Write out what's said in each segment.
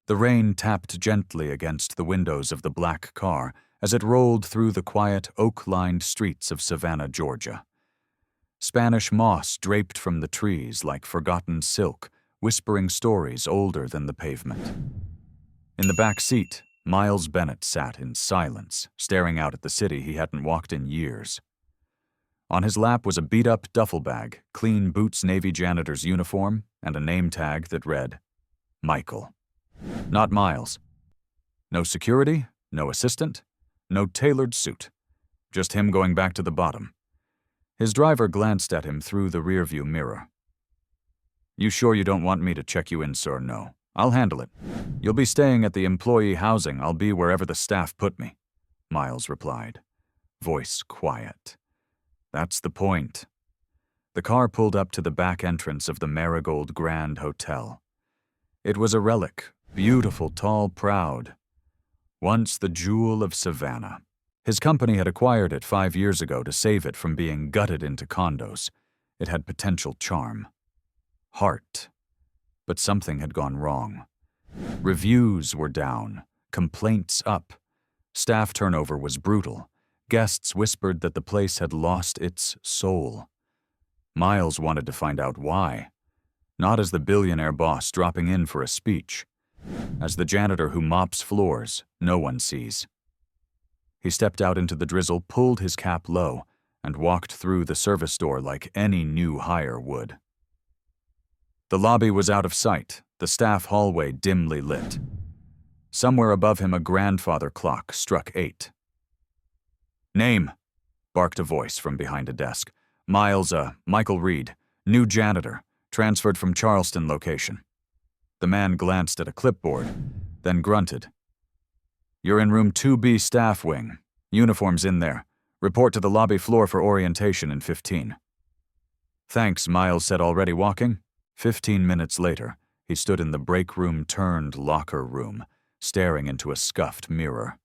The rain tapped gently against the windows of the black car as it rolled through the quiet, oak-lined streets of Savannah, Georgia. Spanish moss draped from the trees like forgotten silk, whispering stories older than the pavement. In the back seat, Miles Bennett sat in silence, staring out at the city he hadn't walked in years. On his lap was a beat-up duffel bag, clean boots Navy janitor's uniform, and a name tag that read, Michael. Not Miles. No security, no assistant, no tailored suit. Just him going back to the bottom. His driver glanced at him through the rearview mirror. "You sure you don't want me to check you in, sir? No. I'll handle it. You'll be staying at the employee housing. I'll be wherever the staff put me," Miles replied, voice quiet. That's the point. The car pulled up to the back entrance of the Marigold Grand Hotel. It was a relic, beautiful, tall, proud. Once the jewel of Savannah. His company had acquired it 5 years ago to save it from being gutted into condos. It had potential charm. Heart. But something had gone wrong. Reviews were down, complaints up. Staff turnover was brutal. Guests whispered that the place had lost its soul. Miles wanted to find out why. Not as the billionaire boss dropping in for a speech. As the janitor who mops floors no one sees. He stepped out into the drizzle, pulled his cap low, and walked through the service door like any new hire would. The lobby was out of sight, the staff hallway dimly lit. Somewhere above him a grandfather clock struck 8. "Name," barked a voice from behind a desk. Michael Reed, new janitor, transferred from Charleston location." The man glanced at a clipboard, then grunted. "You're in room 2B staff wing. Uniforms in there. Report to the lobby floor for orientation in 15. "Thanks," Miles said, already walking. 15 minutes later, he stood in the break room turned locker room, staring into a scuffed mirror.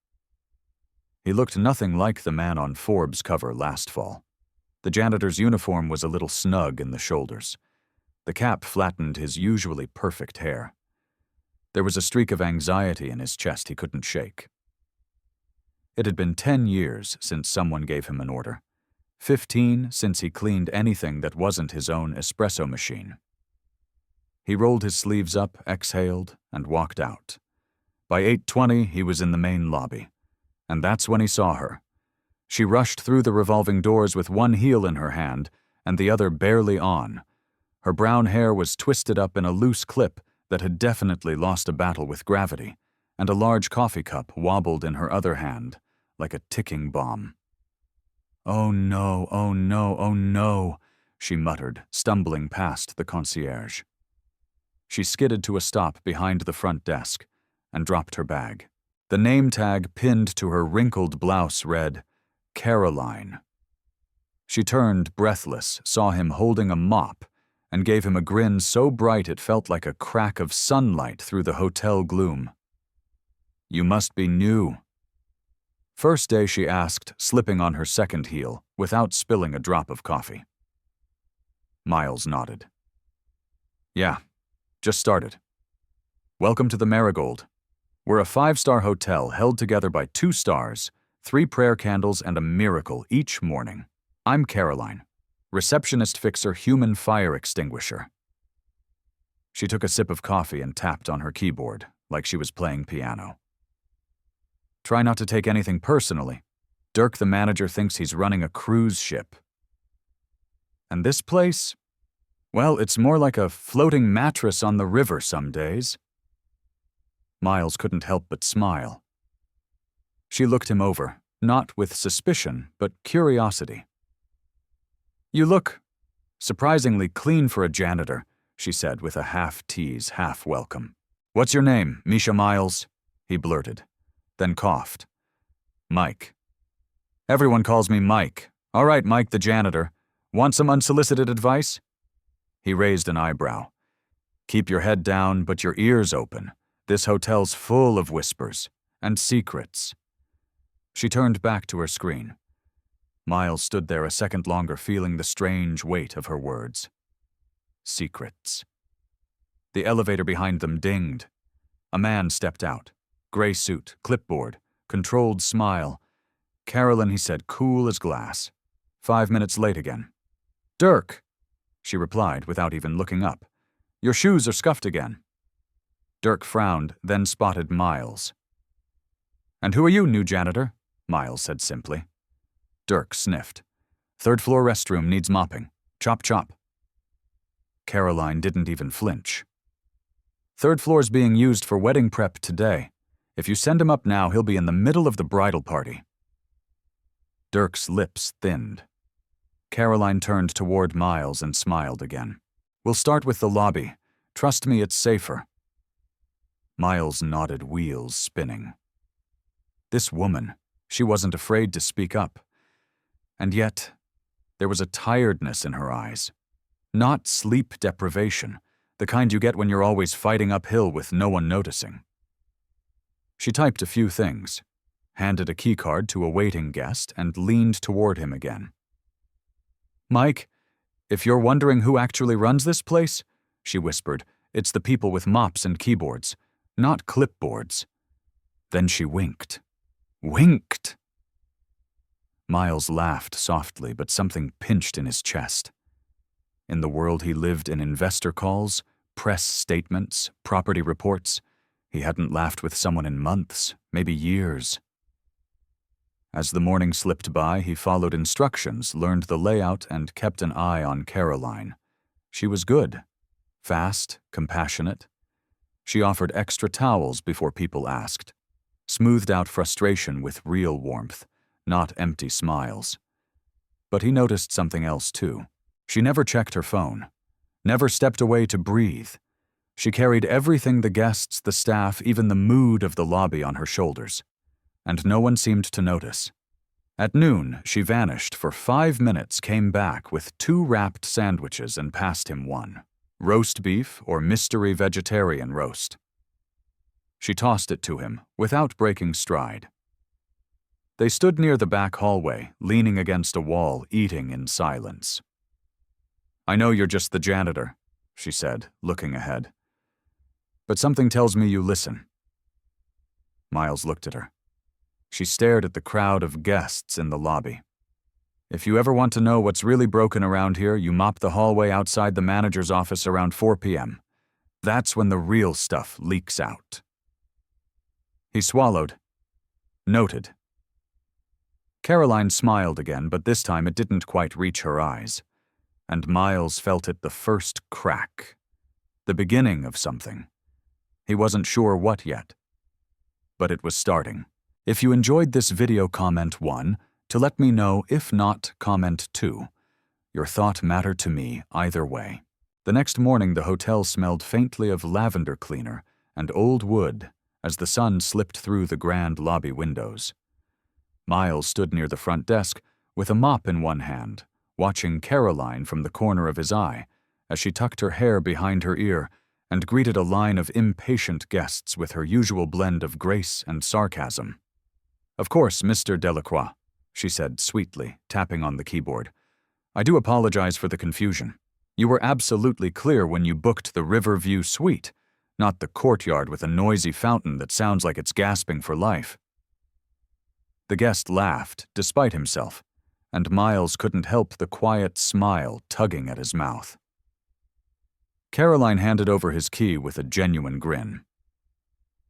He looked nothing like the man on Forbes' cover last fall. The janitor's uniform was a little snug in the shoulders. The cap flattened his usually perfect hair. There was a streak of anxiety in his chest he couldn't shake. It had been 10 years since someone gave him an order. 15 since he cleaned anything that wasn't his own espresso machine. He rolled his sleeves up, exhaled, and walked out. By 8:20, he was in the main lobby. And that's when he saw her. She rushed through the revolving doors with one heel in her hand and the other barely on. Her brown hair was twisted up in a loose clip that had definitely lost a battle with gravity, and a large coffee cup wobbled in her other hand, like a ticking bomb. "Oh no, oh no, oh no," she muttered, stumbling past the concierge. She skidded to a stop behind the front desk and dropped her bag. The name tag pinned to her wrinkled blouse read, Caroline. She turned, breathless, saw him holding a mop, and gave him a grin so bright it felt like a crack of sunlight through the hotel gloom. "You must be new." "First day," she asked, slipping on her second heel, without spilling a drop of coffee. Miles nodded. "Yeah, just started. Welcome to the Marigold. We're a 5-star hotel held together by 2 stars, 3 prayer candles, and a miracle each morning. I'm Caroline, receptionist fixer human fire extinguisher." She took a sip of coffee and tapped on her keyboard, like she was playing piano. "Try not to take anything personally. Dirk, the manager, thinks he's running a cruise ship. And this place? Well, it's more like a floating mattress on the river some days." Miles couldn't help but smile. She looked him over, not with suspicion, but curiosity. "You look surprisingly clean for a janitor," she said with a half-tease, half-welcome. "What's your name, Misha Miles?" he blurted, then coughed. "Mike." "Everyone calls me Mike. All right, Mike the janitor. Want some unsolicited advice?" He raised an eyebrow. "Keep your head down, but your ears open. This hotel's full of whispers and secrets." She turned back to her screen. Miles stood there a second longer, feeling the strange weight of her words. Secrets. The elevator behind them dinged. A man stepped out. Gray suit, clipboard, controlled smile. "Carolyn," he said, cool as glass. 5 minutes late again. "Dirk," she replied without even looking up. "Your shoes are scuffed again." Dirk frowned, then spotted Miles. "And who are you, new janitor?" Miles said simply. Dirk sniffed. "Third floor restroom needs mopping. Chop chop." Caroline didn't even flinch. "Third floor's being used for wedding prep today. If you send him up now, he'll be in the middle of the bridal party." Dirk's lips thinned. Caroline turned toward Miles and smiled again. "We'll start with the lobby. Trust me, it's safer." Miles nodded, wheels spinning. This woman, she wasn't afraid to speak up. And yet, there was a tiredness in her eyes. Not sleep deprivation, the kind you get when you're always fighting uphill with no one noticing. She typed a few things, handed a keycard to a waiting guest, and leaned toward him again. "Mike, if you're wondering who actually runs this place," she whispered, "it's the people with mops and keyboards, not clipboards." Then she winked. Winked! Miles laughed softly, but something pinched in his chest. In the world he lived in, investor calls, press statements, property reports, he hadn't laughed with someone in months, maybe years. As the morning slipped by, he followed instructions, learned the layout, and kept an eye on Caroline. She was good, fast, compassionate. She offered extra towels before people asked, smoothed out frustration with real warmth, not empty smiles. But he noticed something else too. She never checked her phone, never stepped away to breathe. She carried everything, the guests, the staff, even the mood of the lobby on her shoulders. And no one seemed to notice. At noon, she vanished for 5 minutes, came back with 2 wrapped sandwiches and passed him one. Roast beef or mystery vegetarian roast. She tossed it to him, without breaking stride. They stood near the back hallway, leaning against a wall, eating in silence. "I know you're just the janitor," she said, looking ahead. "But something tells me you listen." Miles looked at her. She stared at the crowd of guests in the lobby. "If you ever want to know what's really broken around here, you mop the hallway outside the manager's office around 4 p.m. That's when the real stuff leaks out." He swallowed. Noted. Caroline smiled again, but this time it didn't quite reach her eyes. And Miles felt it, the first crack. The beginning of something. He wasn't sure what yet. But it was starting. If you enjoyed this video, comment 1 to let me know. If not, comment 2. Your thought mattered to me either way. The next morning, the hotel smelled faintly of lavender cleaner and old wood as the sun slipped through the grand lobby windows. Miles stood near the front desk with a mop in one hand, watching Caroline from the corner of his eye as she tucked her hair behind her ear and greeted a line of impatient guests with her usual blend of grace and sarcasm. "Of course, Mr. Delacroix," she said sweetly, tapping on the keyboard. "I do apologize for the confusion. You were absolutely clear when you booked the Riverview suite, not the courtyard with a noisy fountain that sounds like it's gasping for life." The guest laughed, despite himself, and Miles couldn't help the quiet smile tugging at his mouth. Caroline handed over his key with a genuine grin.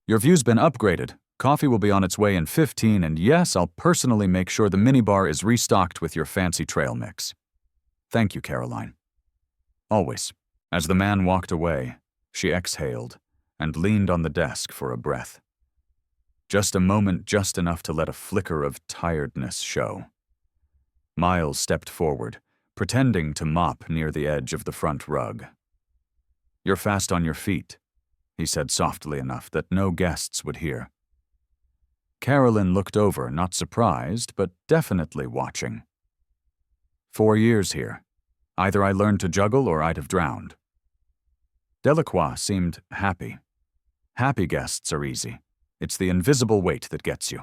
"Your view's been upgraded. Coffee will be on its way in 15, and yes, I'll personally make sure the minibar is restocked with your fancy trail mix." "Thank you, Caroline." "Always." As the man walked away, she exhaled and leaned on the desk for a breath. Just a moment, just enough to let a flicker of tiredness show. Miles stepped forward, pretending to mop near the edge of the front rug. "You're fast on your feet," he said softly enough that no guests would hear. Carolyn looked over, not surprised, but definitely watching. 4 years here. Either I learned to juggle or I'd have drowned. Delacroix seemed happy. Happy guests are easy. It's the invisible weight that gets you.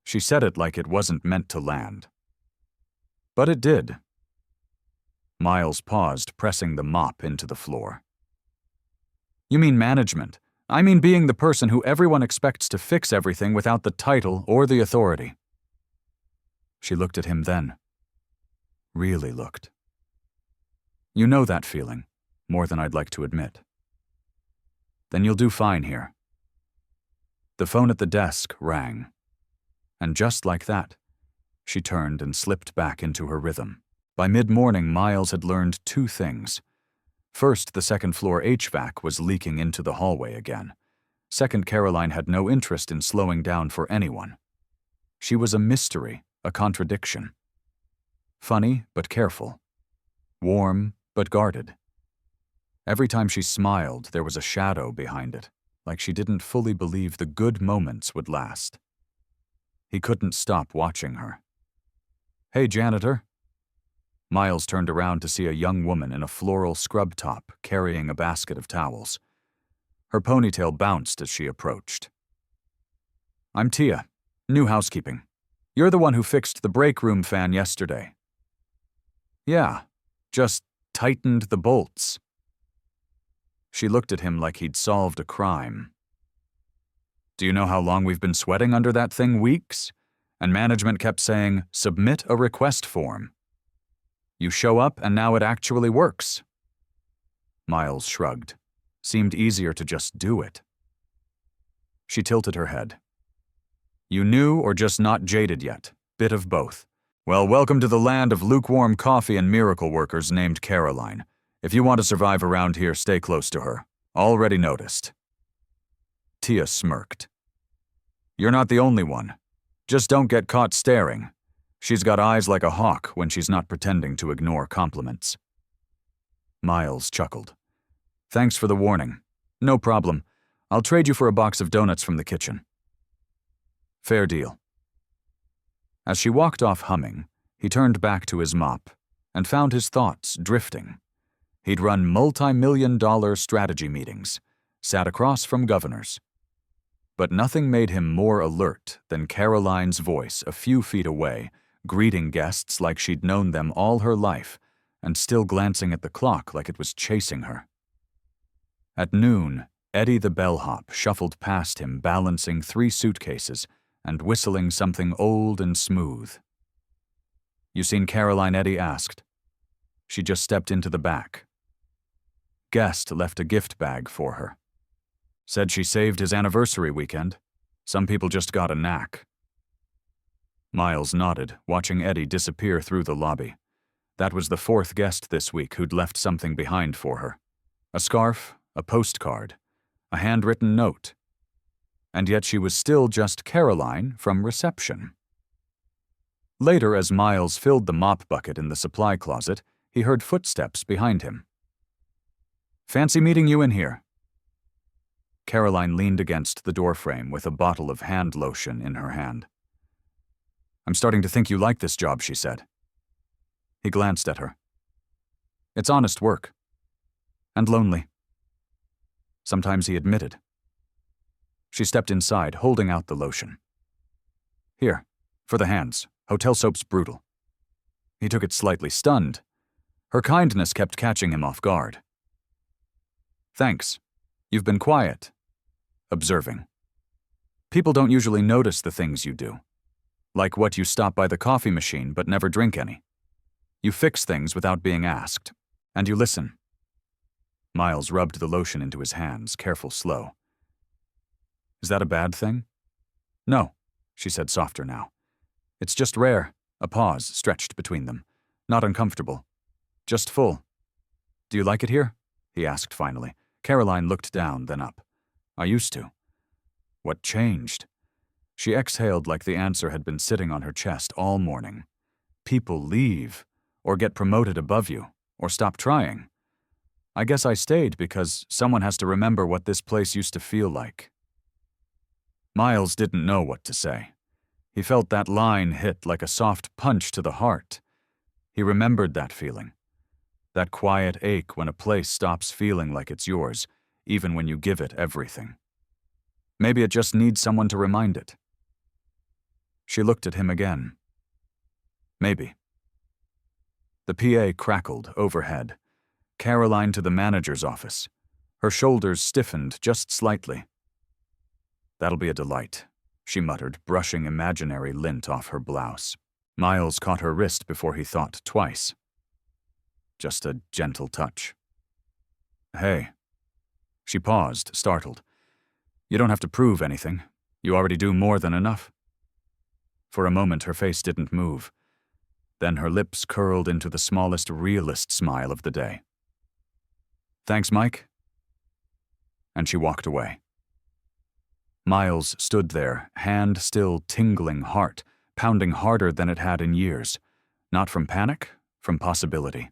She said it like it wasn't meant to land. But it did. Miles paused, pressing the mop into the floor. "You mean management? I mean being the person who everyone expects to fix everything without the title or the authority. She looked at him then. Really looked. You know that feeling, more than I'd like to admit. Then you'll do fine here. The phone at the desk rang. And just like that, she turned and slipped back into her rhythm. By mid-morning, Miles had learned 2 things. First, the second-floor HVAC was leaking into the hallway again. Second, Caroline had no interest in slowing down for anyone. She was a mystery, a contradiction. Funny, but careful. Warm, but guarded. Every time she smiled, there was a shadow behind it, like she didn't fully believe the good moments would last. He couldn't stop watching her. Hey, janitor. Miles turned around to see a young woman in a floral scrub top carrying a basket of towels. Her ponytail bounced as she approached. I'm Tia, new housekeeping. You're the one who fixed the break room fan yesterday. Yeah, just tightened the bolts. She looked at him like he'd solved a crime. Do you know how long we've been sweating under that thing? Weeks? And management kept saying, submit a request form. You show up and now it actually works. Miles shrugged. Seemed easier to just do it. She tilted her head. You knew or just not jaded yet? Bit of both. Well, welcome to the land of lukewarm coffee and miracle workers named Caroline. If you want to survive around here, stay close to her. Already noticed. Tia smirked. You're not the only one. Just don't get caught staring. She's got eyes like a hawk when she's not pretending to ignore compliments. Miles chuckled. Thanks for the warning. No problem. I'll trade you for a box of donuts from the kitchen. Fair deal. As she walked off humming, he turned back to his mop and found his thoughts drifting. He'd run multi-million-dollar strategy meetings, sat across from governors. But nothing made him more alert than Caroline's voice a few feet away, greeting guests like she'd known them all her life, and still glancing at the clock like it was chasing her. At noon, Eddie the bellhop shuffled past him, balancing 3 suitcases and whistling something old and smooth. You seen Caroline? Eddie asked. She just stepped into the back. Guest left a gift bag for her. Said she saved his anniversary weekend. Some people just got a knack. Miles nodded, watching Eddie disappear through the lobby. That was the 4th guest this week who'd left something behind for her. A scarf, a postcard, a handwritten note. And yet she was still just Caroline from reception. Later, as Miles filled the mop bucket in the supply closet, he heard footsteps behind him. Fancy meeting you in here. Caroline leaned against the doorframe with a bottle of hand lotion in her hand. I'm starting to think you like this job, she said. He glanced at her. It's honest work. And lonely. Sometimes he admitted. She stepped inside, holding out the lotion. Here, for the hands. Hotel soap's brutal. He took it slightly, stunned. Her kindness kept catching him off guard. Thanks. You've been quiet. Observing. People don't usually notice the things you do. Like what you stop by the coffee machine but never drink any. You fix things without being asked. And you listen. Miles rubbed the lotion into his hands, careful, slow. Is that a bad thing? No, she said, softer now. It's just rare. A pause stretched between them. Not uncomfortable. Just full. Do you like it here? He asked finally. Caroline looked down, then up. I used to. What changed? She exhaled like the answer had been sitting on her chest all morning. People leave, or get promoted above you, or stop trying. I guess I stayed because someone has to remember what this place used to feel like. Miles didn't know what to say. He felt that line hit like a soft punch to the heart. He remembered that feeling. That quiet ache when a place stops feeling like it's yours, even when you give it everything. Maybe it just needs someone to remind it. She looked at him again. Maybe. The PA crackled overhead. Caroline to the manager's office. Her shoulders stiffened just slightly. "That'll be a delight," she muttered, brushing imaginary lint off her blouse. Miles caught her wrist before he thought twice. Just a gentle touch. "Hey." She paused, startled. "You don't have to prove anything. You already do more than enough." For a moment, her face didn't move. Then her lips curled into the smallest realist smile of the day. "Thanks, Mike." And she walked away. Miles stood there, hand still tingling, heart pounding harder than it had in years. Not from panic, from possibility.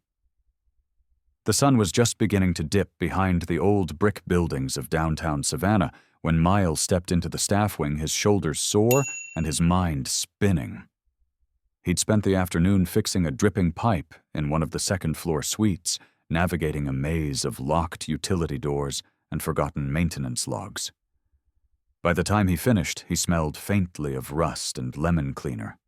The sun was just beginning to dip behind the old brick buildings of downtown Savannah when Miles stepped into the staff wing, his shoulders sore and his mind spinning. He'd spent the afternoon fixing a dripping pipe in one of the second-floor suites, navigating a maze of locked utility doors and forgotten maintenance logs. By the time he finished, he smelled faintly of rust and lemon cleaner.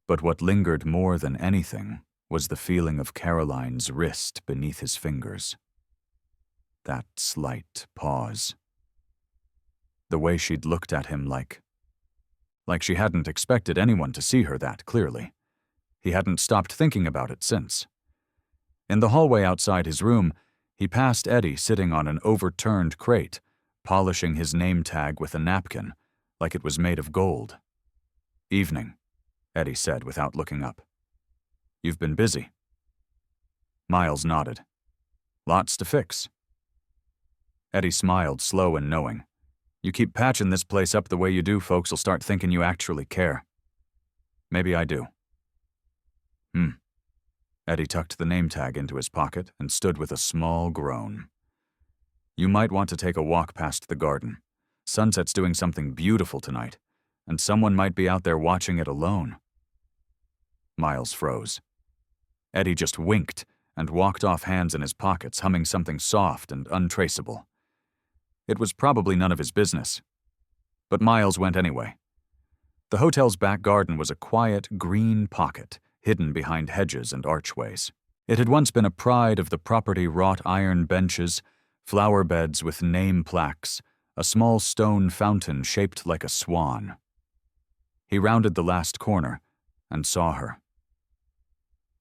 But what lingered more than anything was the feeling of Caroline's wrist beneath his fingers. That slight pause. The way she'd looked at him like she hadn't expected anyone to see her that clearly. He hadn't stopped thinking about it since. In the hallway outside his room, he passed Eddie sitting on an overturned crate, polishing his name tag with a napkin, like it was made of gold. "Evening," Eddie said without looking up. "You've been busy." Miles nodded. "Lots to fix." Eddie smiled, slow and knowing. "You keep patching this place up the way you do, folks'll start thinking you actually care." "Maybe I do." Eddie tucked the name tag into his pocket and stood with a small groan. "You might want to take a walk past the garden. Sunset's doing something beautiful tonight, and someone might be out there watching it alone." Miles froze. Eddie just winked and walked off, hands in his pockets, humming something soft and untraceable. It was probably none of his business. But Miles went anyway. The hotel's back garden was a quiet, green pocket, hidden behind hedges and archways. It had once been a pride of the property: wrought iron benches, flower beds with name plaques, a small stone fountain shaped like a swan. He rounded the last corner and saw her.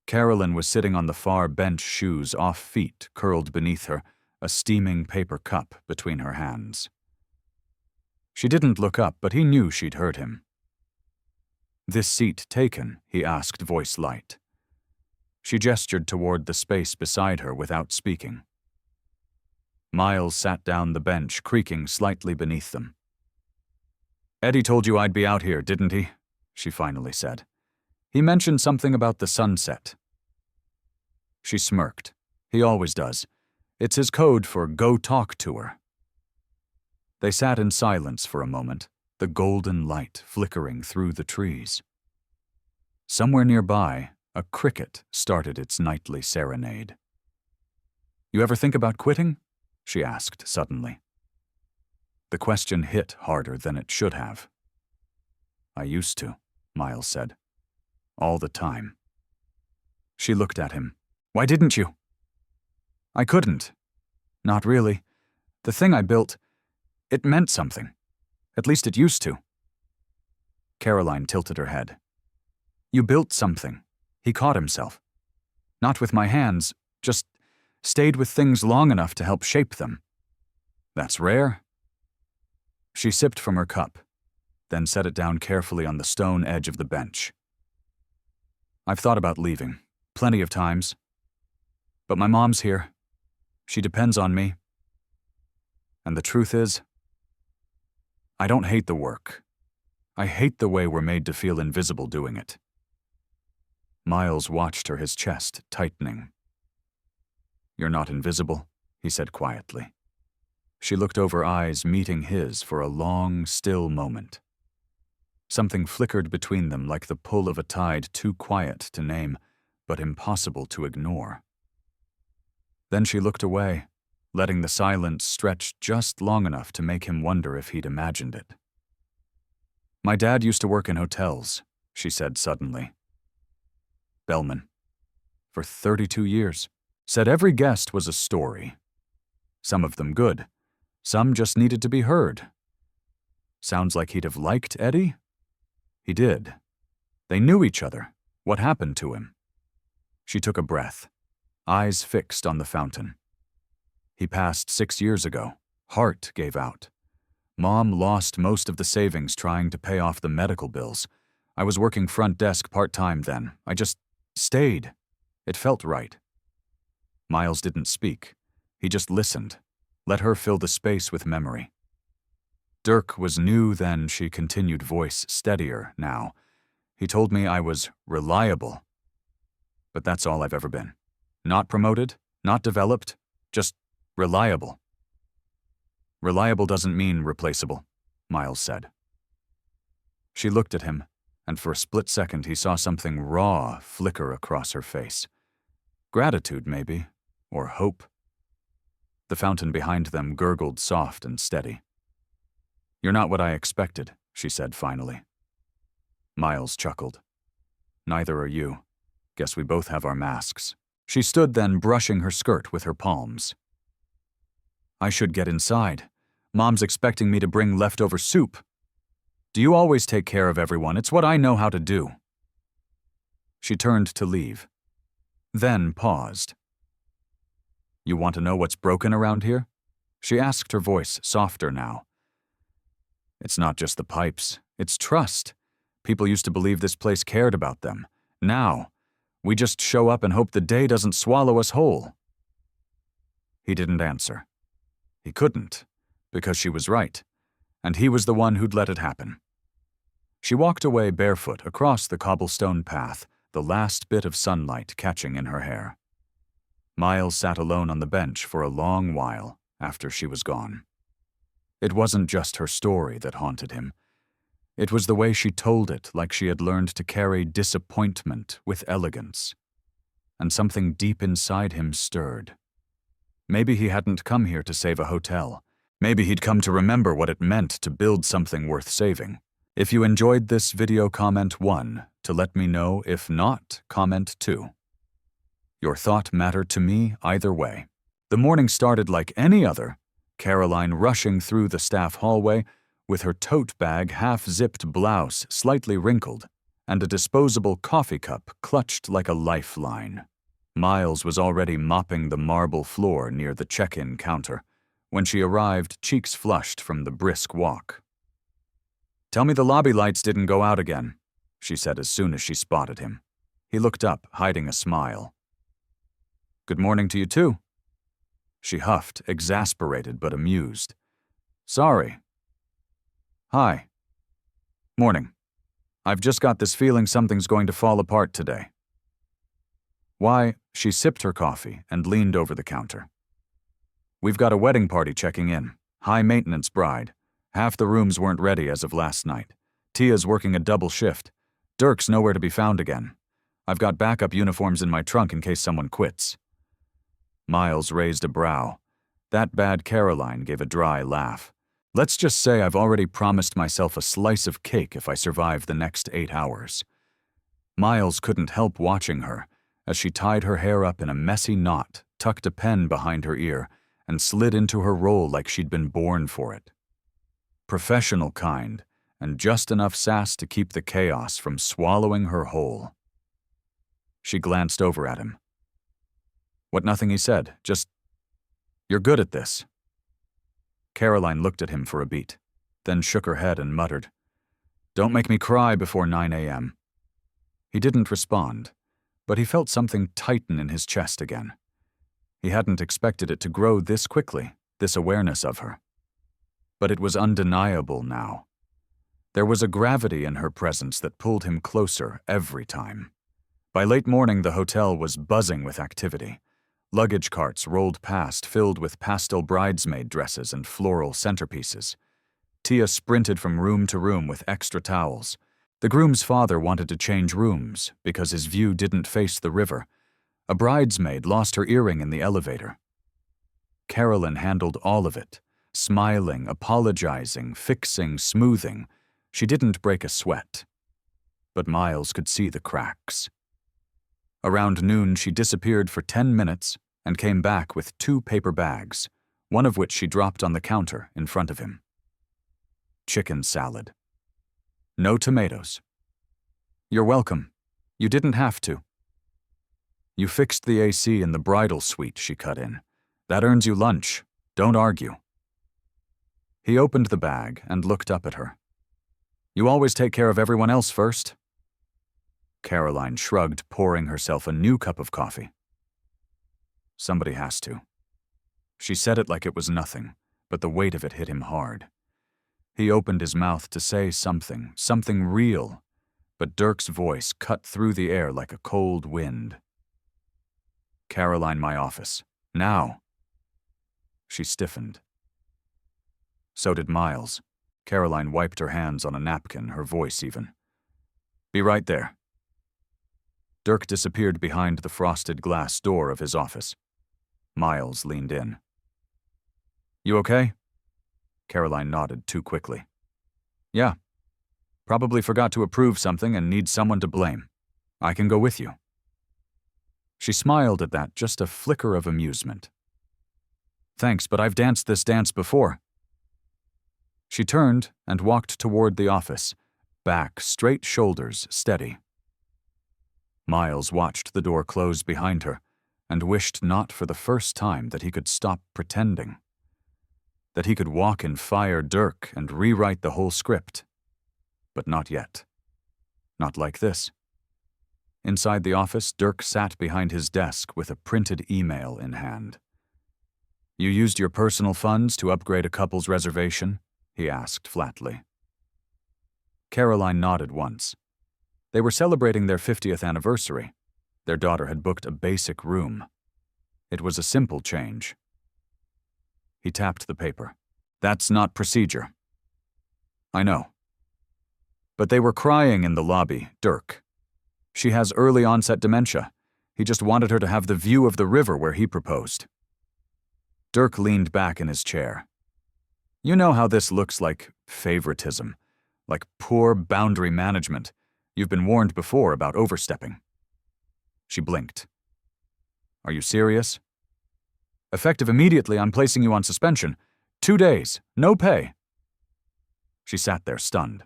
Carolyn was sitting on the far bench, shoes off feet curled beneath her, a steaming paper cup between her hands. She didn't look up, but he knew she'd heard him. "This seat taken?" he asked, voice light. She gestured toward the space beside her without speaking. Miles sat down the bench, creaking slightly beneath them. "Eddie told you I'd be out here, didn't he?" she finally said. "He mentioned something about the sunset." She smirked. He always does. It's his code for "go talk to her." They sat in silence for a moment, the golden light flickering through the trees. Somewhere nearby, a cricket started its nightly serenade. "You ever think about quitting?" she asked suddenly. The question hit harder than it should have. "I used to," Miles said. "All the time." She looked at him. "Why didn't you?" "I couldn't. Not really. The thing I built, it meant something. At least it used to." Caroline tilted her head. "You built something." He caught himself. "Not with my hands, just stayed with things long enough to help shape them." "That's rare." She sipped from her cup, then set it down carefully on the stone edge of the bench. "I've thought about leaving, plenty of times. But my mom's here. She depends on me. And the truth is, I don't hate the work. I hate the way we're made to feel invisible doing it." Miles watched her, his chest tightening. "You're not invisible," he said quietly. She looked over, eyes meeting his for a long, still moment. Something flickered between them, like the pull of a tide too quiet to name, but impossible to ignore. Then she looked away, letting the silence stretch just long enough to make him wonder if he'd imagined it. "My dad used to work in hotels," she said suddenly. "Bellman. For 32 years. Said every guest was a story. Some of them good. Some just needed to be heard. Sounds like he'd have liked Eddie? He did. They knew each other. What happened to him? She took a breath, eyes fixed on the fountain. He passed 6 years ago. Heart gave out. Mom lost most of the savings trying to pay off the medical bills. I was working front desk part-time then. I just stayed. It felt right. Miles didn't speak. He just listened. Let her fill the space with memory. Dirk was new then, she continued, voice steadier now. He told me I was reliable. But that's all I've ever been. Not promoted, not developed, just reliable. Reliable doesn't mean replaceable, Miles said. She looked at him, and for a split second he saw something raw flicker across her face. Gratitude, maybe, or hope. The fountain behind them gurgled soft and steady. You're not what I expected, she said finally. Miles chuckled. Neither are you. Guess we both have our masks. She stood then, brushing her skirt with her palms. I should get inside. Mom's expecting me to bring leftover soup. Do you always take care of everyone? It's what I know how to do. She turned to leave, then paused. You want to know what's broken around here? She asked, her voice softer now. It's not just the pipes, it's trust. People used to believe this place cared about them. Now, we just show up and hope the day doesn't swallow us whole. He didn't answer. He couldn't, because she was right, and he was the one who'd let it happen. She walked away barefoot across the cobblestone path, the last bit of sunlight catching in her hair. Miles sat alone on the bench for a long while after she was gone. It wasn't just her story that haunted him. It was the way she told it, like she had learned to carry disappointment with elegance. And something deep inside him stirred. Maybe he hadn't come here to save a hotel. Maybe he'd come to remember what it meant to build something worth saving. If you enjoyed this video, comment 1 to let me know. If not, comment 2. Your thought mattered to me either way. The morning started like any other. Caroline rushing through the staff hallway with her tote bag, half-zipped blouse slightly wrinkled, and a disposable coffee cup clutched like a lifeline. Miles was already mopping the marble floor near the check-in counter when she arrived, cheeks flushed from the brisk walk. Tell me the lobby lights didn't go out again, she said as soon as she spotted him. He looked up, hiding a smile. Good morning to you too. She huffed, exasperated but amused. Sorry. Hi. Morning. I've just got this feeling something's going to fall apart today. Why? She sipped her coffee and leaned over the counter. We've got a wedding party checking in. High-maintenance bride. Half the rooms weren't ready as of last night. Tia's working a double shift. Dirk's nowhere to be found again. I've got backup uniforms in my trunk in case someone quits. Miles raised a brow. That bad Caroline gave a dry laugh. Let's just say I've already promised myself a slice of cake if I survive the next 8 hours. Miles couldn't help watching her as she tied her hair up in a messy knot, tucked a pen behind her ear, and slid into her role like she'd been born for it. Professional kind, and just enough sass to keep the chaos from swallowing her whole. She glanced over at him. What, nothing he said, just, you're good at this. Caroline looked at him for a beat, then shook her head and muttered, Don't make me cry before 9 a.m. He didn't respond, but he felt something tighten in his chest again. He hadn't expected it to grow this quickly, this awareness of her. But it was undeniable now. There was a gravity in her presence that pulled him closer every time. By late morning, the hotel was buzzing with activity. Luggage carts rolled past, filled with pastel bridesmaid dresses and floral centerpieces. Tia sprinted from room to room with extra towels. The groom's father wanted to change rooms because his view didn't face the river. A bridesmaid lost her earring in the elevator. Carolyn handled all of it, smiling, apologizing, fixing, smoothing. She didn't break a sweat. But Miles could see the cracks. Around noon, she disappeared for 10 minutes and came back with 2 paper bags, one of which she dropped on the counter in front of him. Chicken salad. No tomatoes. You're welcome. You didn't have to. You fixed the AC in the bridal suite, she cut in. That earns you lunch. Don't argue. He opened the bag and looked up at her. You always take care of everyone else first? Caroline shrugged, pouring herself a new cup of coffee. Somebody has to. She said it like it was nothing, but the weight of it hit him hard. He opened his mouth to say something real, but Dirk's voice cut through the air like a cold wind. Caroline, my office. Now. She stiffened. So did Miles. Caroline wiped her hands on a napkin, her voice even. Be right there. Dirk disappeared behind the frosted glass door of his office. Miles leaned in. You okay? Caroline nodded too quickly. Yeah. Probably forgot to approve something and needs someone to blame. I can go with you. She smiled at that, just a flicker of amusement. Thanks, but I've danced this dance before. She turned and walked toward the office, back, straight shoulders, steady. Miles watched the door close behind her and wished not for the first time that he could stop pretending. That he could walk in fire Dirk and rewrite the whole script. But not yet. Not like this. Inside the office, Dirk sat behind his desk with a printed email in hand. You used your personal funds to upgrade a couple's reservation? He asked flatly. Caroline nodded once. They were celebrating their 50th anniversary. Their daughter had booked a basic room. It was a simple change. He tapped the paper. That's not procedure. I know. But they were crying in the lobby, Dirk. She has early onset dementia. He just wanted her to have the view of the river where he proposed. Dirk leaned back in his chair. You know how this looks like favoritism, like poor boundary management. You've been warned before about overstepping. She blinked. Are you serious? Effective immediately, I'm placing you on suspension. 2 days, no pay. She sat there stunned.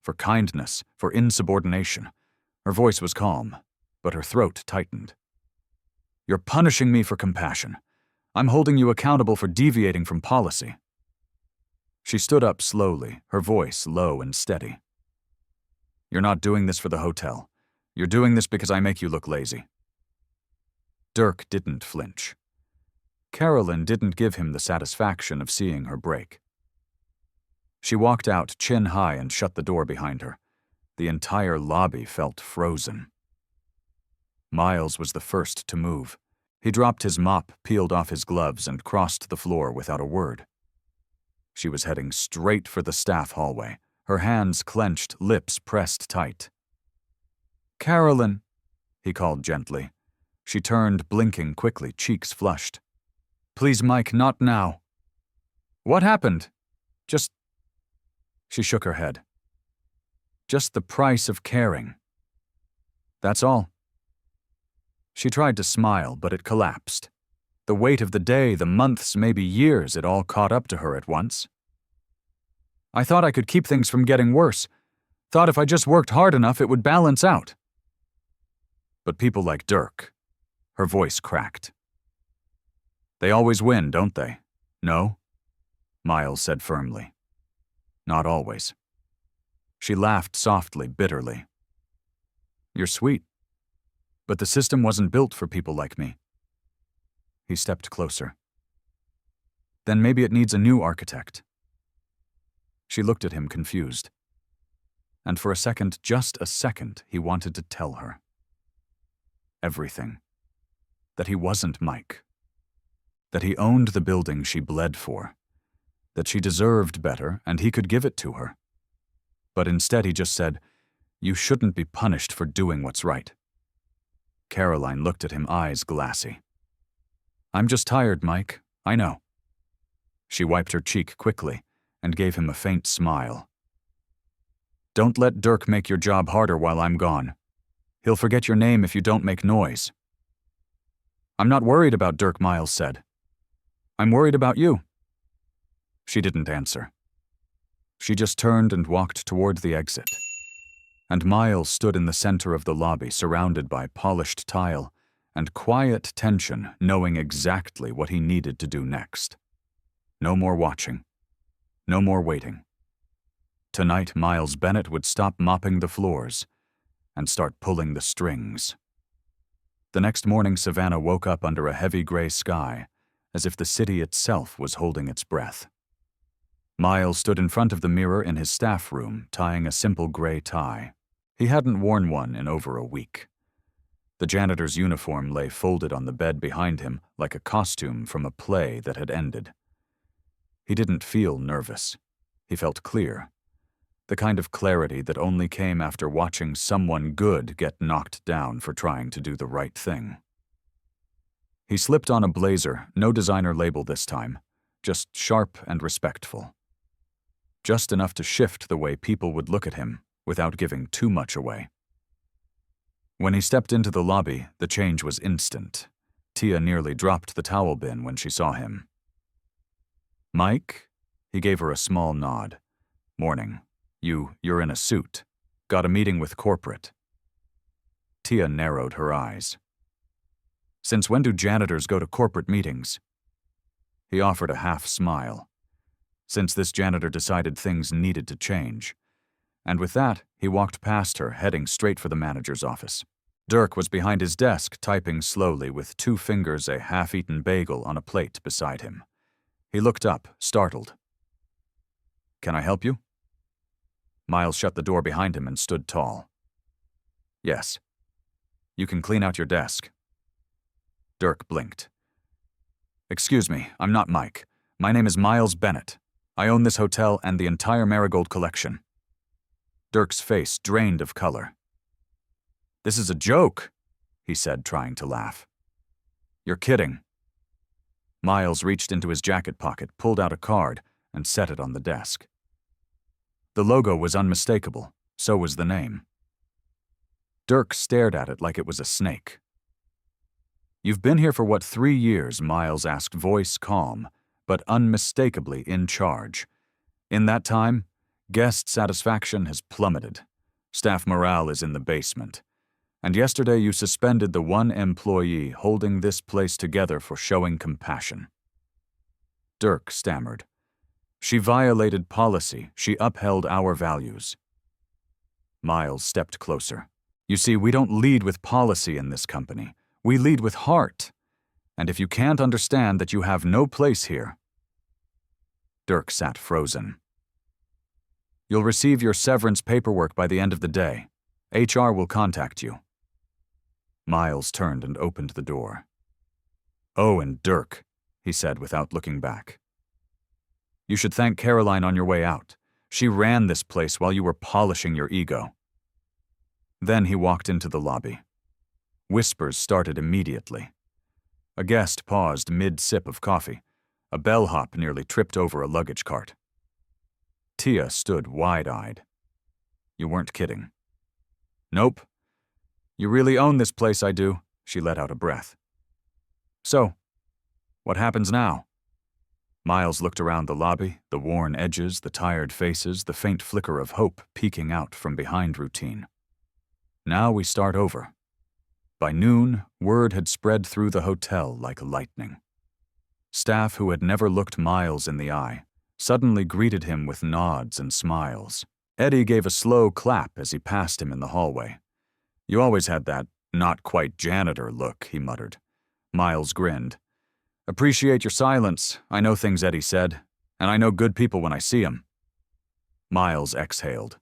For kindness, for insubordination. Her voice was calm, but her throat tightened. You're punishing me for compassion. I'm holding you accountable for deviating from policy. She stood up slowly, her voice low and steady. You're not doing this for the hotel. You're doing this because I make you look lazy. Dirk didn't flinch. Carolyn didn't give him the satisfaction of seeing her break. She walked out chin high and shut the door behind her. The entire lobby felt frozen. Miles was the first to move. He dropped his mop, peeled off his gloves, and crossed the floor without a word. She was heading straight for the staff hallway, her hands clenched, lips pressed tight. Carolyn, he called gently. She turned, blinking quickly, cheeks flushed. Please, Mike, not now. What happened? She shook her head. Just the price of caring. That's all. She tried to smile, but it collapsed. The weight of the day, the months, maybe years, it all caught up to her at once. I thought I could keep things from getting worse. Thought if I just worked hard enough, it would balance out. But people like Dirk, her voice cracked. They always win, don't they? No? Miles said firmly. Not always. She laughed softly, bitterly. You're sweet. But the system wasn't built for people like me. He stepped closer. Then maybe it needs a new architect. She looked at him confused. And for a second, just a second, he wanted to tell her. Everything. That he wasn't Mike. That he owned the building she bled for. That she deserved better and he could give it to her. But instead he just said, You shouldn't be punished for doing what's right. Caroline looked at him, eyes glassy. I'm just tired, Mike. I know. She wiped her cheek quickly and gave him a faint smile. Don't let Dirk make your job harder while I'm gone. He'll forget your name if you don't make noise. I'm not worried about Dirk, Miles said. I'm worried about you." She didn't answer. She just turned and walked toward the exit. And Miles stood in the center of the lobby, surrounded by polished tile and quiet tension, knowing exactly what he needed to do next. No more watching. No more waiting. Tonight, Miles Bennett would stop mopping the floors and start pulling the strings. The next morning, Savannah woke up under a heavy gray sky, as if the city itself was holding its breath. Miles stood in front of the mirror in his staff room, tying a simple gray tie. He hadn't worn one in over a week. The janitor's uniform lay folded on the bed behind him like a costume from a play that had ended. He didn't feel nervous. He felt clear. The kind of clarity that only came after watching someone good get knocked down for trying to do the right thing. He slipped on a blazer, no designer label this time, just sharp and respectful. Just enough to shift the way people would look at him without giving too much away. When he stepped into the lobby, the change was instant. Tia nearly dropped the towel bin when she saw him. "Mike?" He gave her a small nod. "Morning. You're in a suit. Got a meeting with corporate." Tia narrowed her eyes. "Since when do janitors go to corporate meetings?" He offered a half smile. Since this janitor decided things needed to change. And with that, he walked past her, heading straight for the manager's office. Dirk was behind his desk, typing slowly, with 2 fingers a half-eaten bagel on a plate beside him. He looked up, startled. "Can I help you?" Miles shut the door behind him and stood tall. "Yes. You can clean out your desk." Dirk blinked. "Excuse me, I'm not Mike. My name is Miles Bennett. I own this hotel and the entire Marigold collection." Dirk's face drained of color. "This is a joke," he said, trying to laugh. "You're kidding." Miles reached into his jacket pocket, pulled out a card, and set it on the desk. The logo was unmistakable, so was the name. Dirk stared at it like it was a snake. "You've been here for 3 years?" Miles asked, voice calm, but unmistakably in charge. "In that time, guest satisfaction has plummeted. Staff morale is in the basement. And yesterday you suspended the one employee holding this place together for showing compassion." Dirk stammered. "She violated policy. She upheld our values." Miles stepped closer. "You see, we don't lead with policy in this company. We lead with heart. And if you can't understand that you have no place here..." Dirk sat frozen. "You'll receive your severance paperwork by the end of the day. HR will contact you." Miles turned and opened the door. "Oh, and Dirk," he said without looking back. "You should thank Caroline on your way out. She ran this place while you were polishing your ego." Then he walked into the lobby. Whispers started immediately. A guest paused mid-sip of coffee. A bellhop nearly tripped over a luggage cart. Tia stood wide-eyed. "You weren't kidding." "Nope. You really own this place, I do," she let out a breath. "So, what happens now?" Miles looked around the lobby, the worn edges, the tired faces, the faint flicker of hope peeking out from behind routine. "Now we start over." By noon, word had spread through the hotel like lightning. Staff who had never looked Miles in the eye suddenly greeted him with nods and smiles. Eddie gave a slow clap as he passed him in the hallway. "You always had that not-quite-janitor look," he muttered. Miles grinned. "Appreciate your silence. I know things Eddie said, and I know good people when I see 'em." Miles exhaled.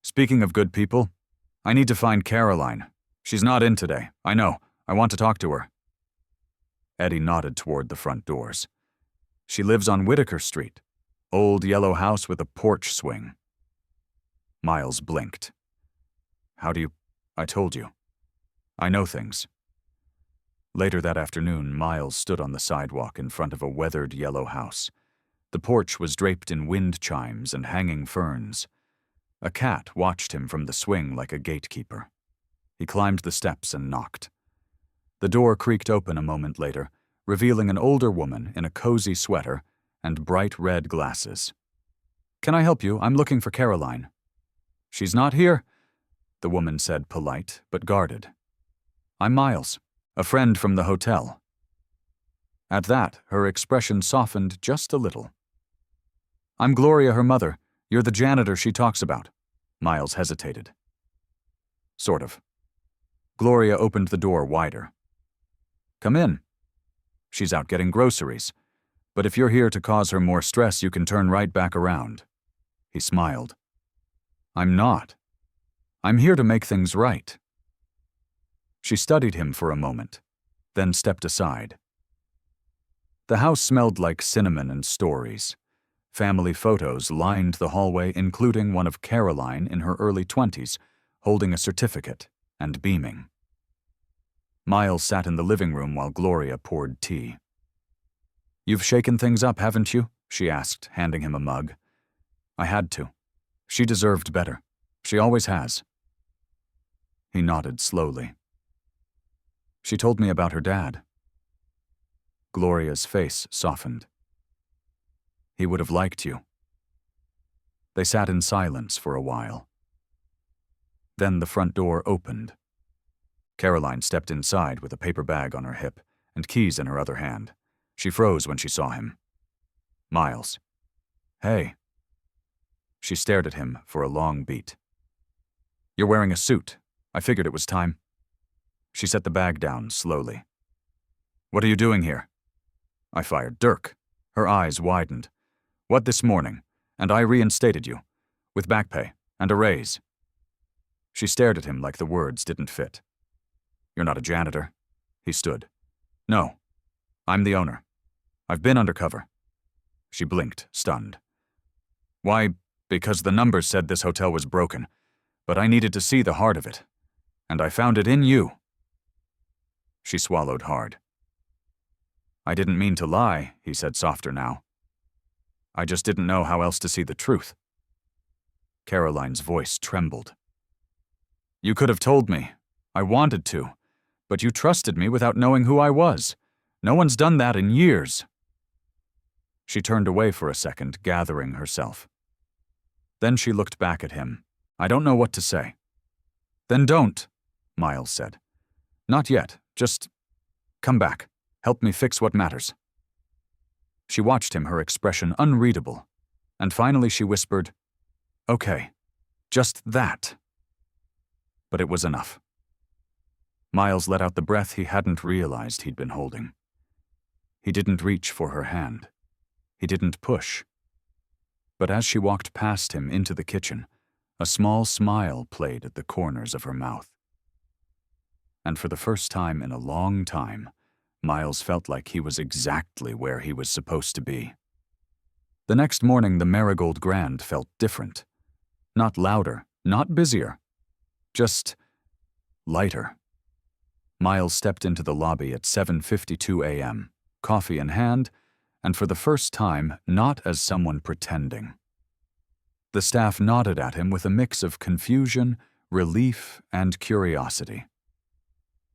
"Speaking of good people, I need to find Caroline. She's not in today. I know. I want to talk to her." Eddie nodded toward the front doors. "She lives on Whitaker Street. Old yellow house with a porch swing." Miles blinked. "How do you... I told you. I know things." Later that afternoon, Miles stood on the sidewalk in front of a weathered yellow house. The porch was draped in wind chimes and hanging ferns. A cat watched him from the swing like a gatekeeper. He climbed the steps and knocked. The door creaked open a moment later, revealing an older woman in a cozy sweater and bright red glasses. "Can I help you? I'm looking for Caroline." "She's not here," the woman said, polite but guarded. "I'm Miles, a friend from the hotel." At that, her expression softened just a little. "I'm Gloria, her mother. You're the janitor she talks about." Miles hesitated. "Sort of." Gloria opened the door wider. "Come in. She's out getting groceries. But if you're here to cause her more stress, you can turn right back around." He smiled. "I'm not. I'm here to make things right." She studied him for a moment, then stepped aside. The house smelled like cinnamon and stories. Family photos lined the hallway, including one of Caroline in her early 20s, holding a certificate and beaming. Miles sat in the living room while Gloria poured tea. "You've shaken things up, haven't you?" she asked, handing him a mug. "I had to. She deserved better. She always has." He nodded slowly. "She told me about her dad." Gloria's face softened. "He would have liked you." They sat in silence for a while. Then the front door opened. Caroline stepped inside with a paper bag on her hip and keys in her other hand. She froze when she saw him. "Miles." "Hey." She stared at him for a long beat. "You're wearing a suit. I figured it was time." She set the bag down slowly. "What are you doing here?" "I fired Dirk." Her eyes widened. "What, this morning? And I reinstated you. With back pay and a raise." She stared at him like the words didn't fit. "You're not a janitor." He stood. "No. I'm the owner. I've been undercover." She blinked, stunned. "Why, because the numbers said this hotel was broken, but I needed to see the heart of it. And I found it in you." She swallowed hard. "I didn't mean to lie," he said softer now. "I just didn't know how else to see the truth." Caroline's voice trembled. "You could have told me. I wanted to. But you trusted me without knowing who I was. No one's done that in years." She turned away for a second, gathering herself. Then she looked back at him. "I don't know what to say." "Then don't," Miles said. "Not yet. Just come back. Help me fix what matters." She watched him, her expression unreadable. And finally she whispered, "Okay, just that." But it was enough. Miles let out the breath he hadn't realized he'd been holding. He didn't reach for her hand. He didn't push. But as she walked past him into the kitchen, a small smile played at the corners of her mouth. And for the first time in a long time, Miles felt like he was exactly where he was supposed to be. The next morning, the Marigold Grand felt different. Not louder, not busier. Just lighter. Miles stepped into the lobby at 7:52 a.m., coffee in hand, and for the first time, not as someone pretending. The staff nodded at him with a mix of confusion, relief, and curiosity.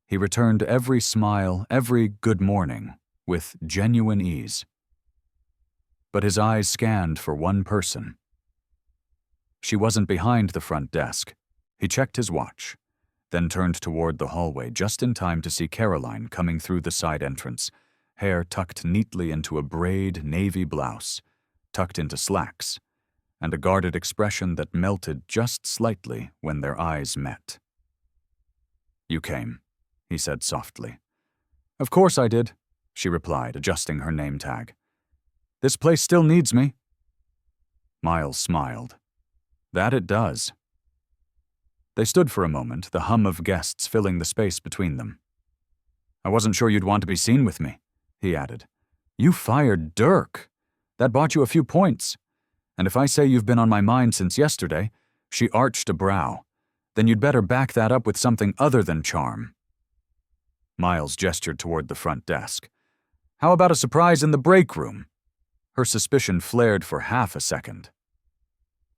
He returned every smile, every good morning, with genuine ease. But his eyes scanned for one person. She wasn't behind the front desk. He checked his watch, then turned toward the hallway just in time to see Caroline coming through the side entrance, hair tucked neatly into a braid navy blouse, tucked into slacks, and a guarded expression that melted just slightly when their eyes met. "You came," he said softly. "Of course I did," she replied, adjusting her name tag. "This place still needs me." Miles smiled. "That it does." They stood for a moment, the hum of guests filling the space between them. "I wasn't sure you'd want to be seen with me," he added. "You fired Dirk. That bought you a few points. And if I say you've been on my mind since yesterday," she arched a brow, "then you'd better back that up with something other than charm." Miles gestured toward the front desk. "How about a surprise in the break room?" Her suspicion flared for half a second.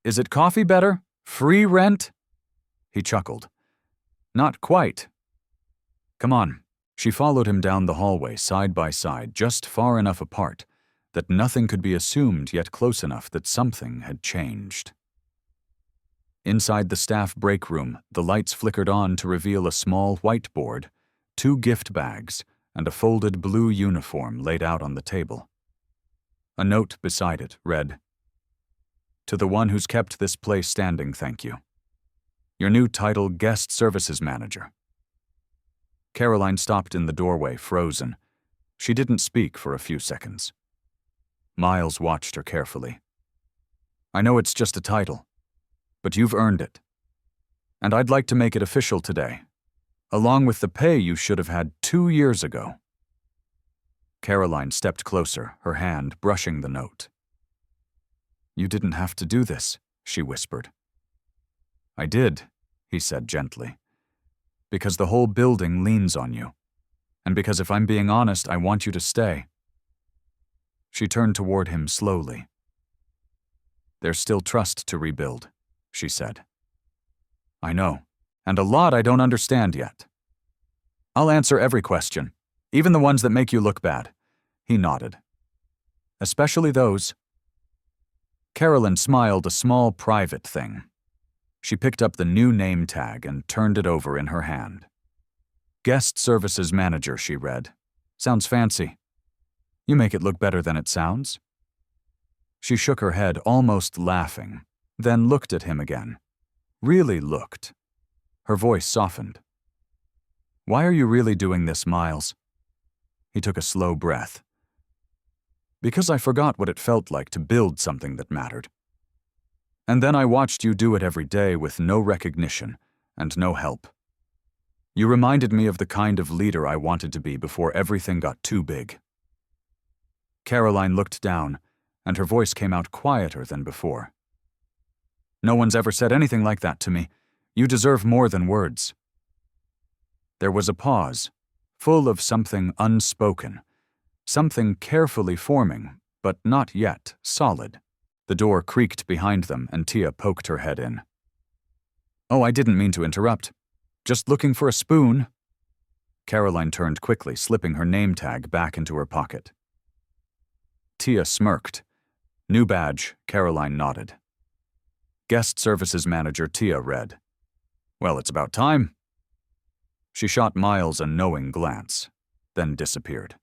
"Is it coffee better? Free rent?" He chuckled. "Not quite." "Come on, She followed him down the hallway side by side, just far enough apart that nothing could be assumed, yet close enough that something had changed. Inside the staff break room, the lights flickered on to reveal a small whiteboard, 2 gift bags, and a folded blue uniform laid out on the table. A note beside it read, "To the one who's kept this place standing, thank you. Your new title, Guest Services Manager." Caroline stopped in the doorway, frozen. She didn't speak for a few seconds. Miles watched her carefully. "I know it's just a title, but you've earned it. And I'd like to make it official today, along with the pay you should have had 2 years ago." Caroline stepped closer, her hand brushing the note. "You didn't have to do this," she whispered. "I did," he said gently, "because the whole building leans on you, and because if I'm being honest, I want you to stay." She turned toward him slowly. "There's still trust to rebuild," she said. "I know, and a lot I don't understand yet. I'll answer every question, even the ones that make you look bad." He nodded. "Especially those." Carolyn smiled, a small private thing. She picked up the new name tag and turned it over in her hand. "Guest Services Manager," she read. "Sounds fancy. You make it look better than it sounds." She shook her head, almost laughing, then looked at him again. Really looked. Her voice softened. "Why are you really doing this, Miles?" He took a slow breath. "Because I forgot what it felt like to build something that mattered. And then I watched you do it every day with no recognition and no help. You reminded me of the kind of leader I wanted to be before everything got too big." Caroline looked down, and her voice came out quieter than before. "No one's ever said anything like that to me. You deserve more than words." There was a pause, full of something unspoken, something carefully forming, but not yet solid. The door creaked behind them, and Tia poked her head in. "Oh, I didn't mean to interrupt. Just looking for a spoon." Caroline turned quickly, slipping her name tag back into her pocket. Tia smirked. "New badge," Caroline nodded. "Guest Services Manager," Tia read. "Well, it's about time." She shot Miles a knowing glance, then disappeared.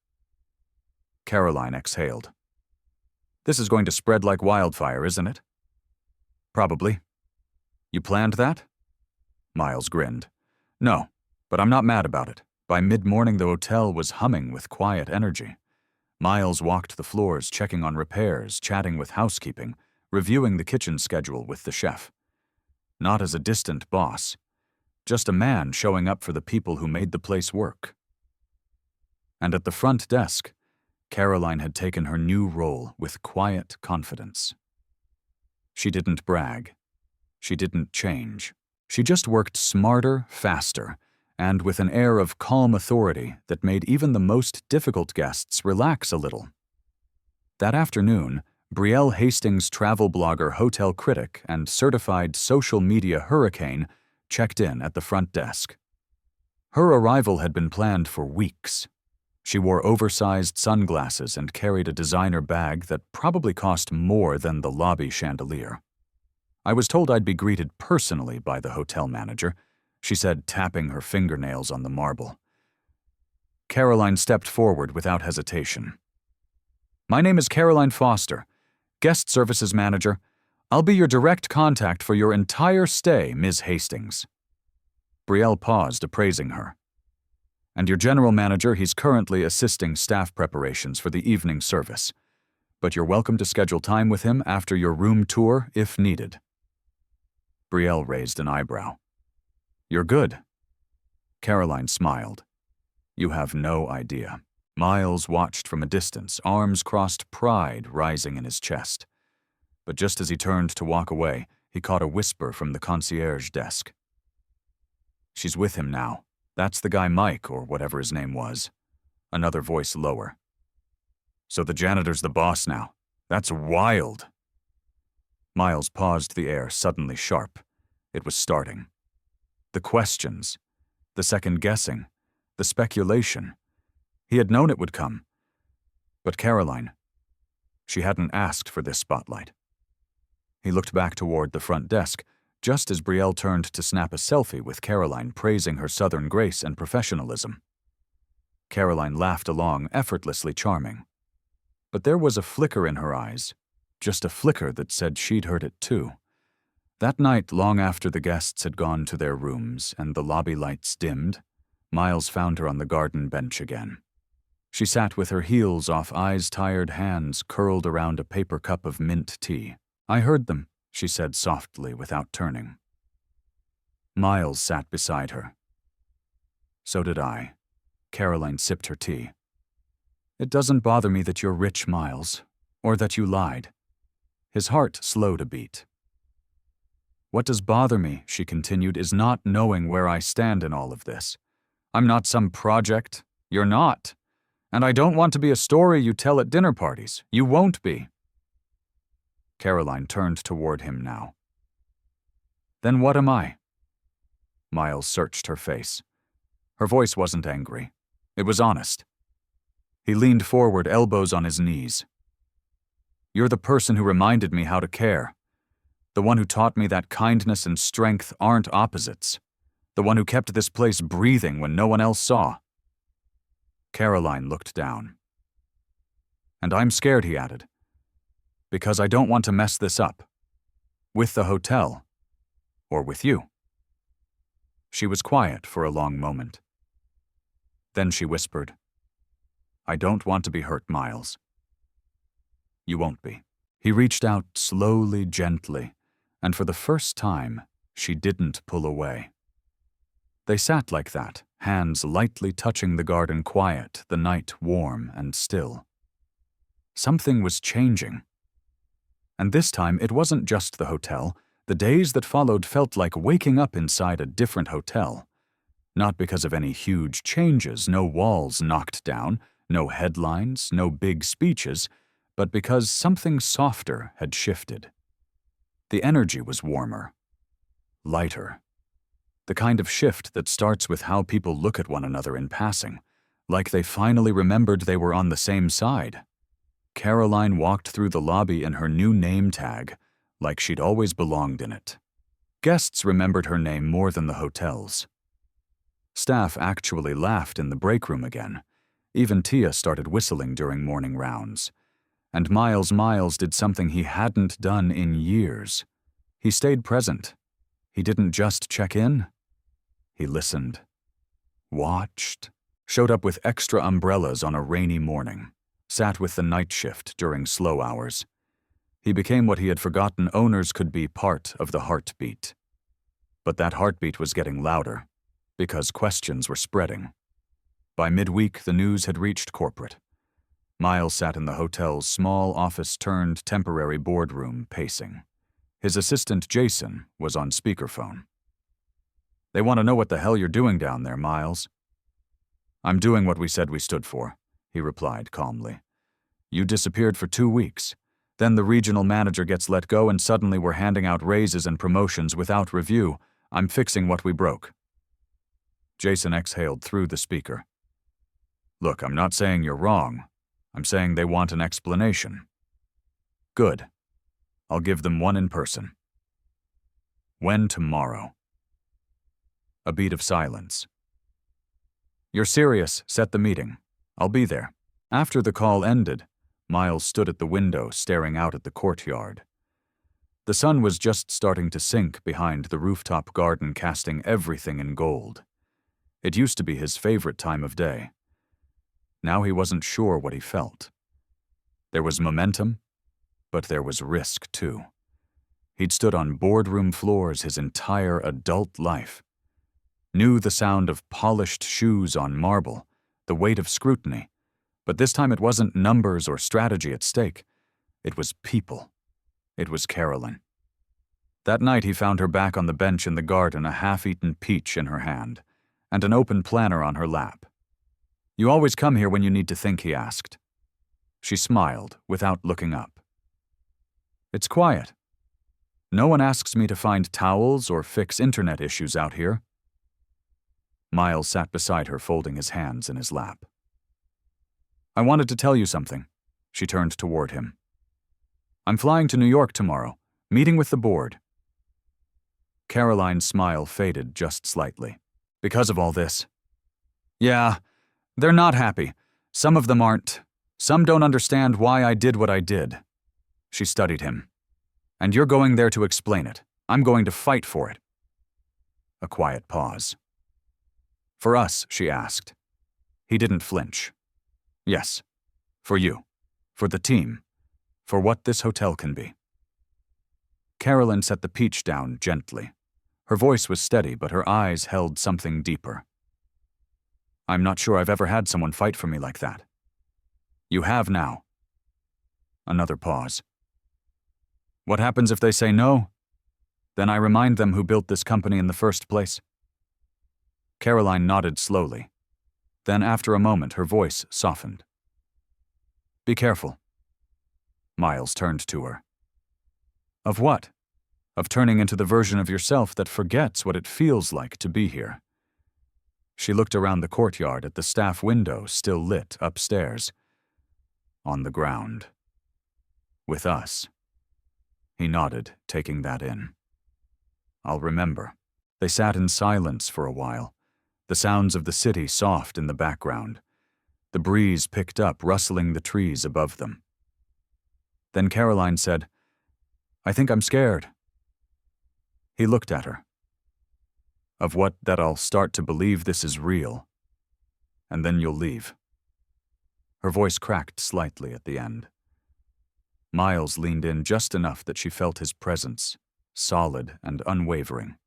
Caroline exhaled. "This is going to spread like wildfire, isn't it?" "Probably." "You planned that?" Miles grinned. "No, but I'm not mad about it. By mid-morning, the hotel was humming with quiet energy. Miles walked the floors, checking on repairs, chatting with housekeeping, reviewing the kitchen schedule with the chef. Not as a distant boss, just a man showing up for the people who made the place work. And at the front desk, Caroline had taken her new role with quiet confidence. She didn't brag. She didn't change. She just worked smarter, faster, and with an air of calm authority that made even the most difficult guests relax a little. That afternoon, Brielle Hastings, travel blogger, hotel critic, and certified social media hurricane, checked in at the front desk. Her arrival had been planned for weeks. She wore oversized sunglasses and carried a designer bag that probably cost more than the lobby chandelier. "I was told I'd be greeted personally by the hotel manager," she said, tapping her fingernails on the marble. Caroline stepped forward without hesitation. "My name is Caroline Foster, Guest Services Manager. I'll be your direct contact for your entire stay, Ms. Hastings." Brielle paused, appraising her. "And your general manager, he's currently assisting staff preparations for the evening service. But you're welcome to schedule time with him after your room tour if needed." Brielle raised an eyebrow. "You're good." Caroline smiled. "You have no idea." Miles watched from a distance, arms crossed, pride rising in his chest. But just as he turned to walk away, he caught a whisper from the concierge desk. "She's with him now. That's the guy Mike, or whatever his name was." Another voice lower. "So the janitor's the boss now. That's wild." Miles paused, the air suddenly sharp. It was starting. The questions, the second guessing, the speculation. He had known it would come. But Caroline, she hadn't asked for this spotlight. He looked back toward the front desk, just as Brielle turned to snap a selfie with Caroline praising her southern grace and professionalism. Caroline laughed along, effortlessly charming. But there was a flicker in her eyes, just a flicker that said she'd heard it too. That night, long after the guests had gone to their rooms and the lobby lights dimmed, Miles found her on the garden bench again. She sat with her heels off eyes-tired hands curled around a paper cup of mint tea. "I heard them," she said softly without turning. Miles sat beside her. "So did I." Caroline sipped her tea. "It doesn't bother me that you're rich, Miles, or that you lied." His heart slowed a beat. "What does bother me," she continued, "is not knowing where I stand in all of this. I'm not some project. You're not. And I don't want to be a story you tell at dinner parties. You won't be." Caroline turned toward him now. "Then what am I?" Miles searched her face. Her voice wasn't angry. It was honest. He leaned forward, elbows on his knees. "You're the person who reminded me how to care. The one who taught me that kindness and strength aren't opposites. The one who kept this place breathing when no one else saw." Caroline looked down. "And I'm scared," he added, "because I don't want to mess this up. With the hotel. Or with you." She was quiet for a long moment. Then she whispered, "I don't want to be hurt, Miles." "You won't be." He reached out slowly, gently, and for the first time, she didn't pull away. They sat like that, hands lightly touching the garden, quiet, the night warm and still. Something was changing. And this time, it wasn't just the hotel. The days that followed felt like waking up inside a different hotel. Not because of any huge changes, no walls knocked down, no headlines, no big speeches, but because something softer had shifted. The energy was warmer, lighter. The kind of shift that starts with how people look at one another in passing, like they finally remembered they were on the same side. Caroline walked through the lobby in her new name tag, like she'd always belonged in it. Guests remembered her name more than the hotels. Staff actually laughed in the break room again. Even Tia started whistling during morning rounds. And Miles did something he hadn't done in years. He stayed present. He didn't just check in. He listened, watched, showed up with extra umbrellas on a rainy morning, sat with the night shift during slow hours. He became what he had forgotten owners could be, part of the heartbeat. But that heartbeat was getting louder, because questions were spreading. By midweek, the news had reached corporate. Miles sat in the hotel's small office-turned-temporary boardroom, pacing. His assistant, Jason, was on speakerphone. "They want to know what the hell you're doing down there, Miles." "I'm doing what we said we stood for," he replied calmly. "You disappeared for 2 weeks. Then the regional manager gets let go and suddenly we're handing out raises and promotions without review. I'm fixing what we broke." Jason exhaled through the speaker. "Look, I'm not saying you're wrong. I'm saying they want an explanation." "Good. I'll give them one in person." "When tomorrow?" A beat of silence. "You're serious. Set the meeting. I'll be there." After the call ended, Miles stood at the window staring out at the courtyard. The sun was just starting to sink behind the rooftop garden, casting everything in gold. It used to be his favorite time of day. Now he wasn't sure what he felt. There was momentum, but there was risk too. He'd stood on boardroom floors his entire adult life. Knew the sound of polished shoes on marble, the weight of scrutiny, but this time it wasn't numbers or strategy at stake. It was people. It was Caroline. That night he found her back on the bench in the garden, a half-eaten peach in her hand, and an open planner on her lap. "You always come here when you need to think?" he asked. She smiled without looking up. "It's quiet. No one asks me to find towels or fix internet issues out here." Miles sat beside her, folding his hands in his lap. I wanted to tell you something. She turned toward him. I'm flying to New York tomorrow, meeting with the board. Caroline's smile faded just slightly. Because of all this. Yeah, they're not happy. Some of them aren't. Some don't understand why I did what I did. She studied him. And you're going there to explain it. I'm going to fight for it. A quiet pause. For us, she asked. He didn't flinch. Yes. For you. For the team. For what this hotel can be. Caroline set the peach down gently. Her voice was steady, but her eyes held something deeper. I'm not sure I've ever had someone fight for me like that. You have now. Another pause. What happens if they say no? Then I remind them who built this company in the first place. Caroline nodded slowly. Then, after a moment, her voice softened. Be careful. Miles turned to her. Of what? Of turning into the version of yourself that forgets what it feels like to be here. She looked around the courtyard at the staff window still lit upstairs. On the ground. With us. He nodded, taking that in. I'll remember. They sat in silence for a while, the sounds of the city soft in the background. The breeze picked up, rustling the trees above them. Then Caroline said, I think I'm scared. He looked at her. Of what that I'll start to believe this is real. And then you'll leave. Her voice cracked slightly at the end. Miles leaned in just enough that she felt his presence, solid and unwavering.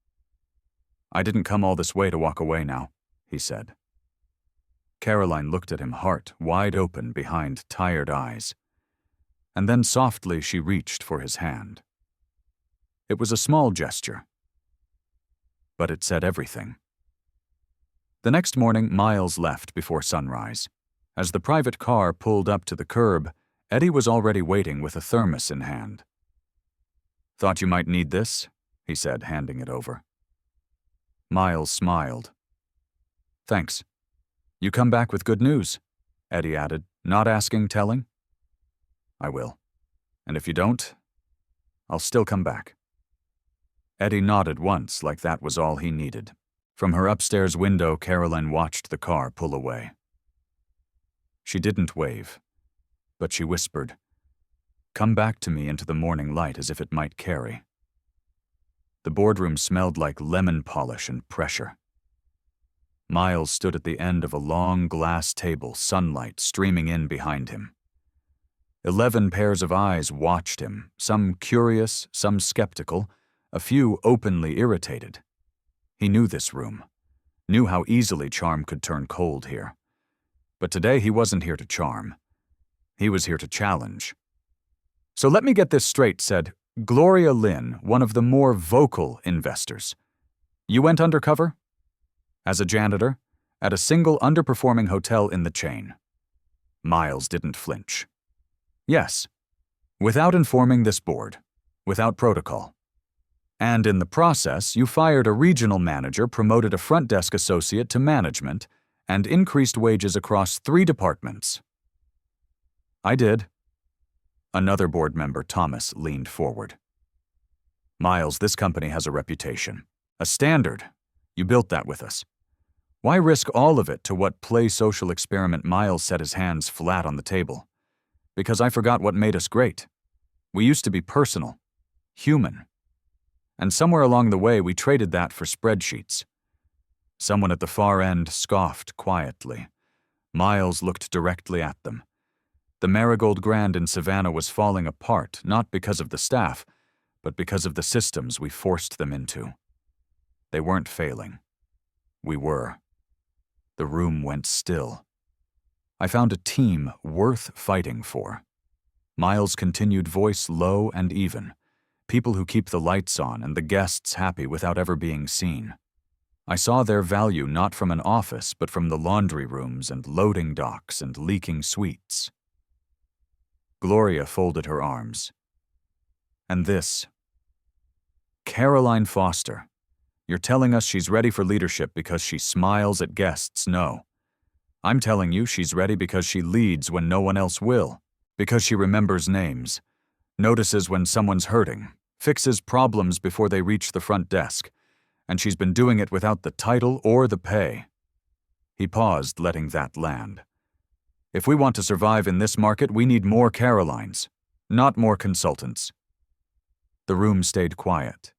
I didn't come all this way to walk away now, he said. Caroline looked at him, heart wide open behind tired eyes. And then softly she reached for his hand. It was a small gesture, but it said everything. The next morning, Miles left before sunrise. As the private car pulled up to the curb, Eddie was already waiting with a thermos in hand. Thought you might need this, he said, handing it over. Miles smiled. Thanks. You come back with good news, Eddie added, not asking, telling. I will. And if you don't, I'll still come back. Eddie nodded once, like that was all he needed. From her upstairs window, Caroline watched the car pull away. She didn't wave, but she whispered, Come back to me into the morning light as if it might carry. The boardroom smelled like lemon polish and pressure. Miles stood at the end of a long glass table, sunlight streaming in behind him. 11 pairs of eyes watched him, some curious, some skeptical, a few openly irritated. He knew this room, knew how easily charm could turn cold here. But today he wasn't here to charm. He was here to challenge. So let me get this straight, said Gloria Lynn, one of the more vocal investors. You went undercover? As a janitor, at a single underperforming hotel in the chain. Miles didn't flinch. Yes, without informing this board, without protocol. And in the process, you fired a regional manager, promoted a front desk associate to management, and increased wages across 3 departments. I did. Another board member, Thomas, leaned forward. Miles, this company has a reputation, a standard. You built that with us. Why risk all of it to what play social experiment? Miles set his hands flat on the table. Because I forgot what made us great. We used to be personal, human. And somewhere along the way, we traded that for spreadsheets. Someone at the far end scoffed quietly. Miles looked directly at them. The Marigold Grand in Savannah was falling apart, not because of the staff, but because of the systems we forced them into. They weren't failing. We were. The room went still. I found a team worth fighting for. Miles' continued, voice low and even. People who keep the lights on and the guests happy without ever being seen. I saw their value not from an office, but from the laundry rooms and loading docks and leaking suites. Gloria folded her arms. And this. Caroline Foster, You're telling us she's ready for leadership because she smiles at guests, no. I'm telling you she's ready because she leads when no one else will, because she remembers names, notices when someone's hurting, fixes problems before they reach the front desk, and she's been doing it without the title or the pay. He paused, letting that land. If we want to survive in this market, we need more Carolines, not more consultants. The room stayed quiet.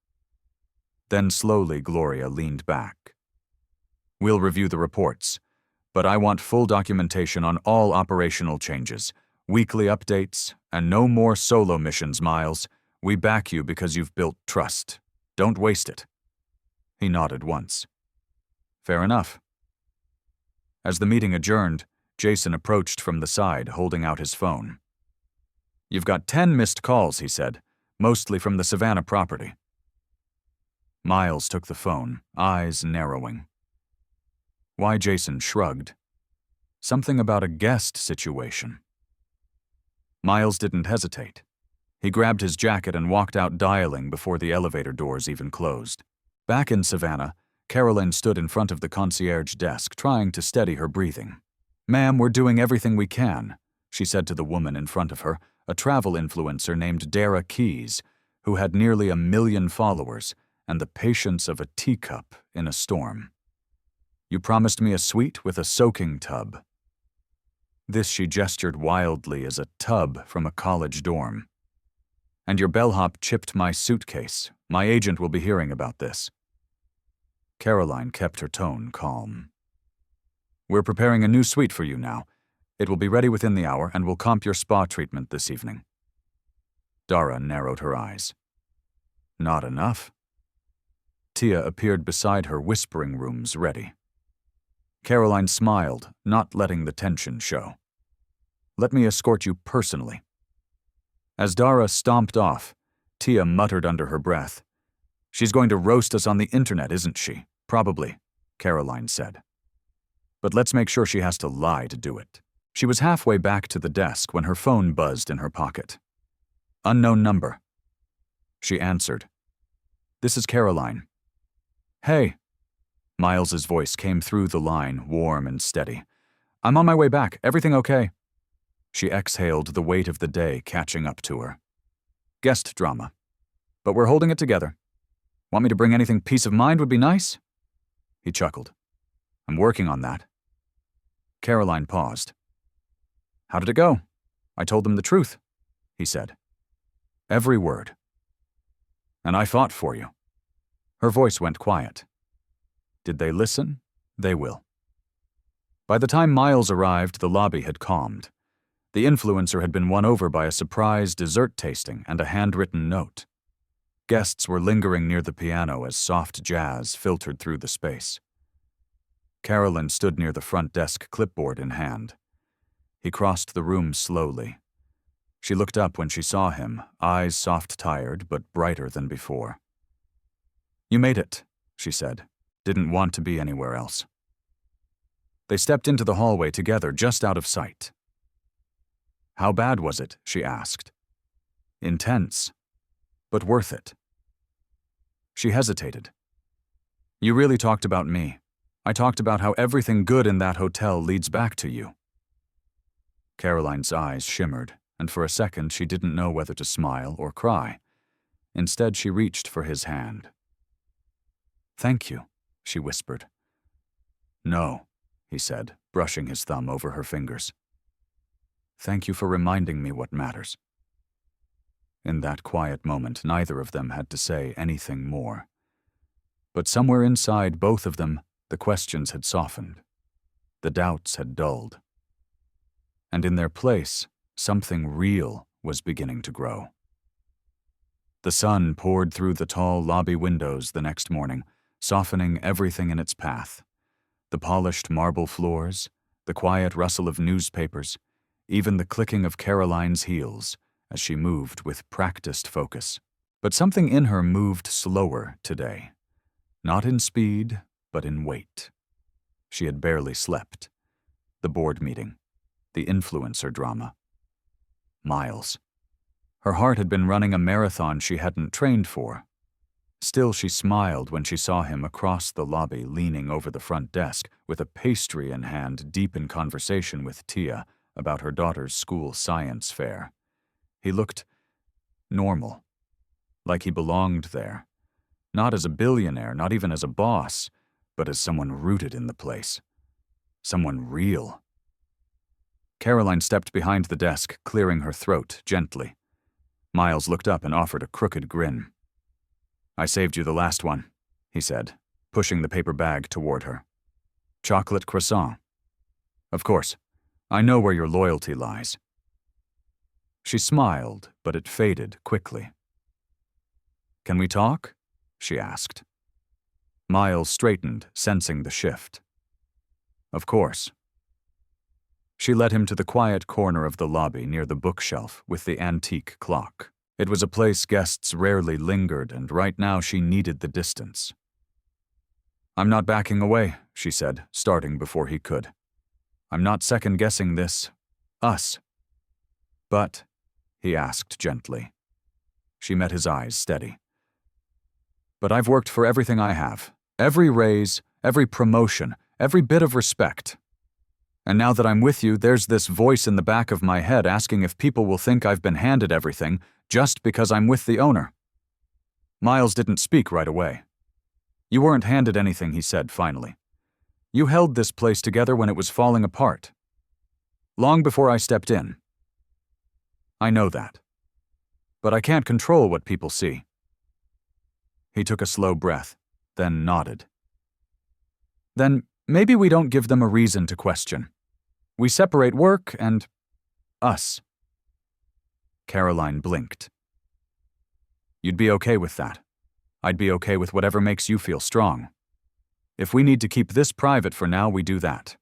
Then slowly Gloria leaned back. We'll review the reports, but I want full documentation on all operational changes, weekly updates, and no more solo missions, Miles. We back you because you've built trust. Don't waste it. He nodded once. Fair enough. As the meeting adjourned, Jason approached from the side, holding out his phone. You've got 10 missed calls, he said, mostly from the Savannah property. Miles took the phone, eyes narrowing. Why, Jason shrugged. Something about a guest situation. Miles didn't hesitate. He grabbed his jacket and walked out, dialing before the elevator doors even closed. Back in Savannah, Carolyn stood in front of the concierge desk, trying to steady her breathing. Ma'am, we're doing everything we can, she said to the woman in front of her, a travel influencer named Dara Keys, who had nearly 1 million followers and the patience of a teacup in a storm. You promised me a suite with a soaking tub. This she gestured wildly as a tub from a college dorm. And your bellhop chipped my suitcase. My agent will be hearing about this. Caroline kept her tone calm. We're preparing a new suite for you now. It will be ready within the hour and will comp your spa treatment this evening. Dara narrowed her eyes. Not enough? Tia appeared beside her, whispering rooms ready. Caroline smiled, not letting the tension show. Let me escort you personally. As Dara stomped off, Tia muttered under her breath. She's going to roast us on the internet, isn't she? Probably, Caroline said. But let's make sure she has to lie to do it. She was halfway back to the desk when her phone buzzed in her pocket. Unknown number. She answered. This is Caroline. Hey. Miles's voice came through the line, warm and steady. I'm on my way back. Everything okay? She exhaled, the weight of the day catching up to her. Guest drama. But we're holding it together. Want me to bring anything peace of mind would be nice? He chuckled. I'm working on that. Caroline paused. How did it go? I told them the truth, he said. Every word. And I fought for you. Her voice went quiet. Did they listen? They will. By the time Miles arrived, the lobby had calmed. The influencer had been won over by a surprise dessert tasting and a handwritten note. Guests were lingering near the piano as soft jazz filtered through the space. Carolyn stood near the front desk, clipboard in hand. He crossed the room slowly. She looked up when she saw him, eyes soft-tired but brighter than before. You made it, she said. Didn't want to be anywhere else. They stepped into the hallway together, just out of sight. How bad was it? She asked. Intense, but worth it. She hesitated. You really talked about me. I talked about how everything good in that hotel leads back to you. Caroline's eyes shimmered, and for a second she didn't know whether to smile or cry. Instead, she reached for his hand. Thank you, she whispered. No, he said, brushing his thumb over her fingers. Thank you for reminding me what matters. In that quiet moment, neither of them had to say anything more. But somewhere inside both of them, the questions had softened. The doubts had dulled. And in their place, something real was beginning to grow. The sun poured through the tall lobby windows the next morning, softening everything in its path. The polished marble floors, the quiet rustle of newspapers, even the clicking of Caroline's heels as she moved with practiced focus. But something in her moved slower today. Not in speed, but in weight. She had barely slept. The board meeting. The influencer drama. Miles. Her heart had been running a marathon she hadn't trained for. Still, she smiled when she saw him across the lobby leaning over the front desk with a pastry in hand, deep in conversation with Tia about her daughter's school science fair. He looked normal, like he belonged there. Not as a billionaire, not even as a boss, but as someone rooted in the place. Someone real. Caroline stepped behind the desk, clearing her throat gently. Miles looked up and offered a crooked grin. "I saved you the last one," he said, pushing the paper bag toward her. "Chocolate croissant. Of course, I know where your loyalty lies." She smiled, but it faded quickly. "Can we talk?" she asked. Miles straightened, sensing the shift. "Of course." She led him to the quiet corner of the lobby near the bookshelf with the antique clock. It was a place guests rarely lingered, and right now she needed the distance. "I'm not backing away," she said, starting before he could. "I'm not second-guessing this. Us." "But," he asked gently. She met his eyes steady. "But I've worked for everything I have. Every raise, every promotion, every bit of respect. And now that I'm with you, there's this voice in the back of my head asking if people will think I've been handed everything just because I'm with the owner." Miles didn't speak right away. "You weren't handed anything," he said finally. "You held this place together when it was falling apart. Long before I stepped in. I know that. But I can't control what people see." He took a slow breath, then nodded. "Then maybe we don't give them a reason to question. We separate work and us." Caroline blinked. "You'd be okay with that. I'd be okay with whatever makes you feel strong. If we need to keep this private for now, we do that.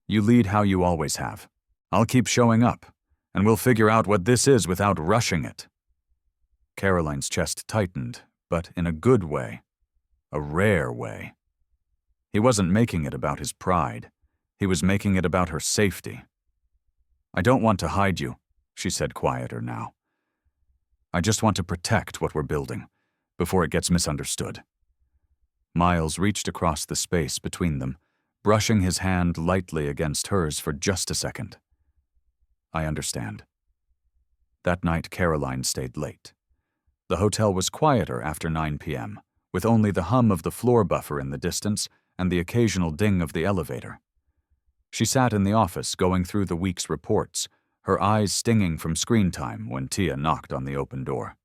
You lead how you always have. I'll keep showing up, and we'll figure out what this is without rushing it." Caroline's chest tightened, but in a good way. A rare way. He wasn't making it about his pride. He was making it about her safety. "I don't want to hide you," she said, quieter now. "I just want to protect what we're building, before it gets misunderstood." Miles reached across the space between them, brushing his hand lightly against hers for just a second. "I understand." That night, Caroline stayed late. The hotel was quieter after 9 p.m., with only the hum of the floor buffer in the distance and the occasional ding of the elevator. She sat in the office going through the week's reports, her eyes stinging from screen time when Tia knocked on the open door.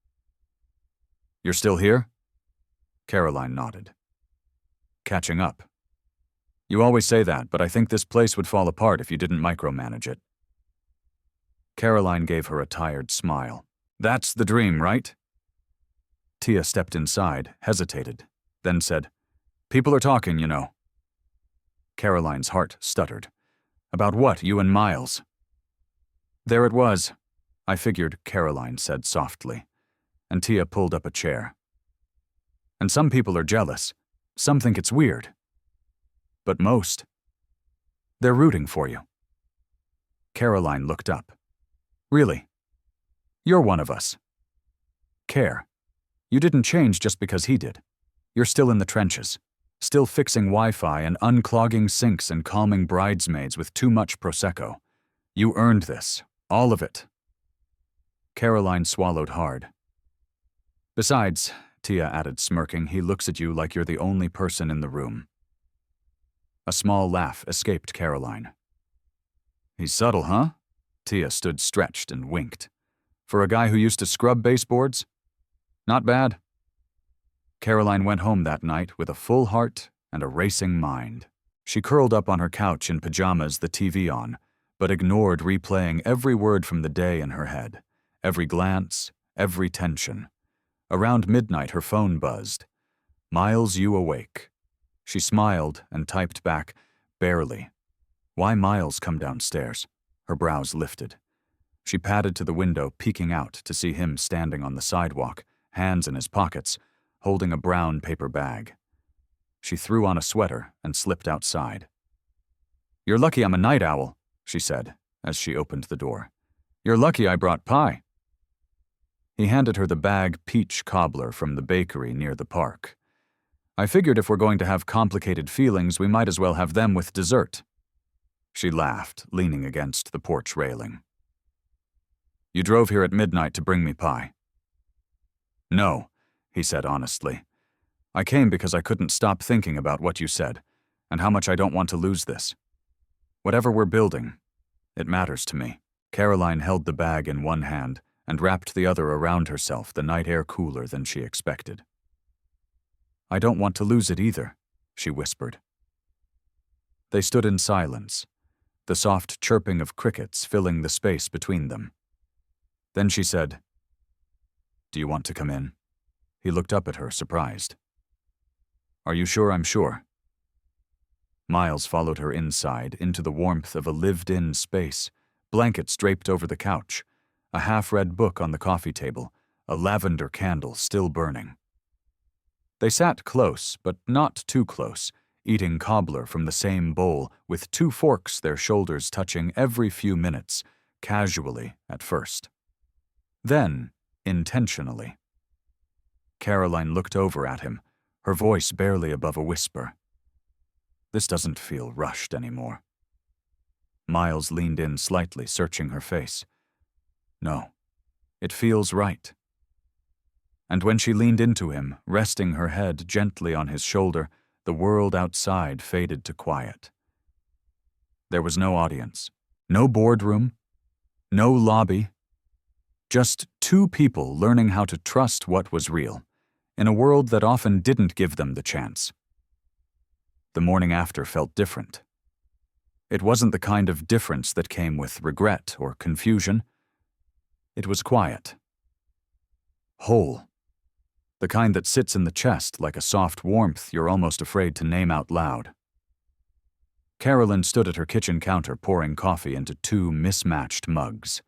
"You're still here?" Caroline nodded. "Catching up. You always say that, but I think this place would fall apart if you didn't micromanage it." Caroline gave her a tired smile. "That's the dream, right?" Tia stepped inside, hesitated, then said, "People are talking, you know." Caroline's heart stuttered. "About what, you and Miles?" "There it was. I figured," Caroline said softly, and Tia pulled up a chair. "And some people are jealous. Some think it's weird. But most, they're rooting for you." Caroline looked up. "Really? You're one of us. Care. You didn't change just because he did. You're still in the trenches, still fixing Wi-Fi and unclogging sinks and calming bridesmaids with too much Prosecco. You earned this, all of it." Caroline swallowed hard. "Besides," Tia added, smirking, "he looks at you like you're the only person in the room." A small laugh escaped Caroline. "He's subtle, huh?" Tia stood stretched and winked. "For a guy who used to scrub baseboards? Not bad." Caroline went home that night with a full heart and a racing mind. She curled up on her couch in pajamas, the TV on, but ignored replaying every word from the day in her head, every glance, every tension. Around midnight, her phone buzzed. "Miles, you awake?" She smiled and typed back, "Barely." Why Miles come downstairs? Her brows lifted. She padded to the window, peeking out to see him standing on the sidewalk, hands in his pockets, holding a brown paper bag. She threw on a sweater and slipped outside. "You're lucky I'm a night owl," she said as she opened the door. "You're lucky I brought pie." He handed her the bag peach cobbler from the bakery near the park. I figured if we're going to have complicated feelings, we might as well have them with dessert. She laughed, leaning against the porch railing. You drove here at midnight to bring me pie. No, he said honestly. I came because I couldn't stop thinking about what you said, and how much I don't want to lose this. Whatever we're building, it matters to me. Caroline held the bag in one hand and wrapped the other around herself, the night air cooler than she expected. I don't want to lose it either, she whispered. They stood in silence, the soft chirping of crickets filling the space between them. Then she said, Do you want to come in? He looked up at her, surprised. Are you sure I'm sure? Miles followed her inside, into the warmth of a lived-in space, blankets draped over the couch, a half-read book on the coffee table, a lavender candle still burning. They sat close, but not too close, eating cobbler from the same bowl, with 2 forks, their shoulders touching every few minutes, casually at first. Then, intentionally. Caroline looked over at him, her voice barely above a whisper. This doesn't feel rushed anymore. Miles leaned in slightly, searching her face. No, it feels right. And when she leaned into him, resting her head gently on his shoulder, the world outside faded to quiet. There was no audience, no boardroom, no lobby, just 2 people learning how to trust what was real, in a world that often didn't give them the chance. The morning after felt different. It wasn't the kind of difference that came with regret or confusion. It was quiet. Whole. The kind that sits in the chest like a soft warmth you're almost afraid to name out loud. Carolyn stood at her kitchen counter pouring coffee into 2 mismatched mugs.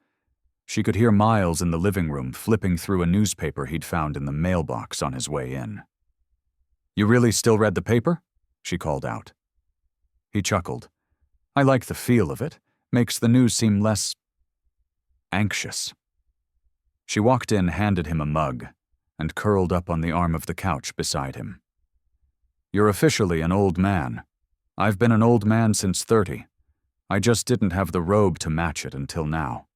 She could hear Miles in the living room flipping through a newspaper he'd found in the mailbox on his way in. You really still read the paper? She called out. He chuckled. I like the feel of it. Makes the news seem less anxious. She walked in, handed him a mug, and curled up on the arm of the couch beside him. You're officially an old man. I've been an old man since 30. I just didn't have the robe to match it until now.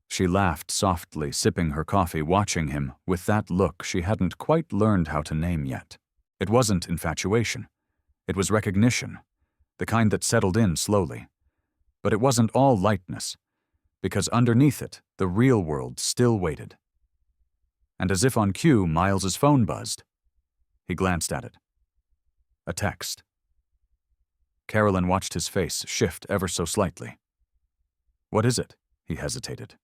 She laughed softly, sipping her coffee, watching him with that look she hadn't quite learned how to name yet. It wasn't infatuation. It was recognition, the kind that settled in slowly. But it wasn't all lightness, because underneath it, the real world still waited. And as if on cue, Miles's phone buzzed. He glanced at it. A text. Carolyn watched his face shift ever so slightly. What is it? He hesitated.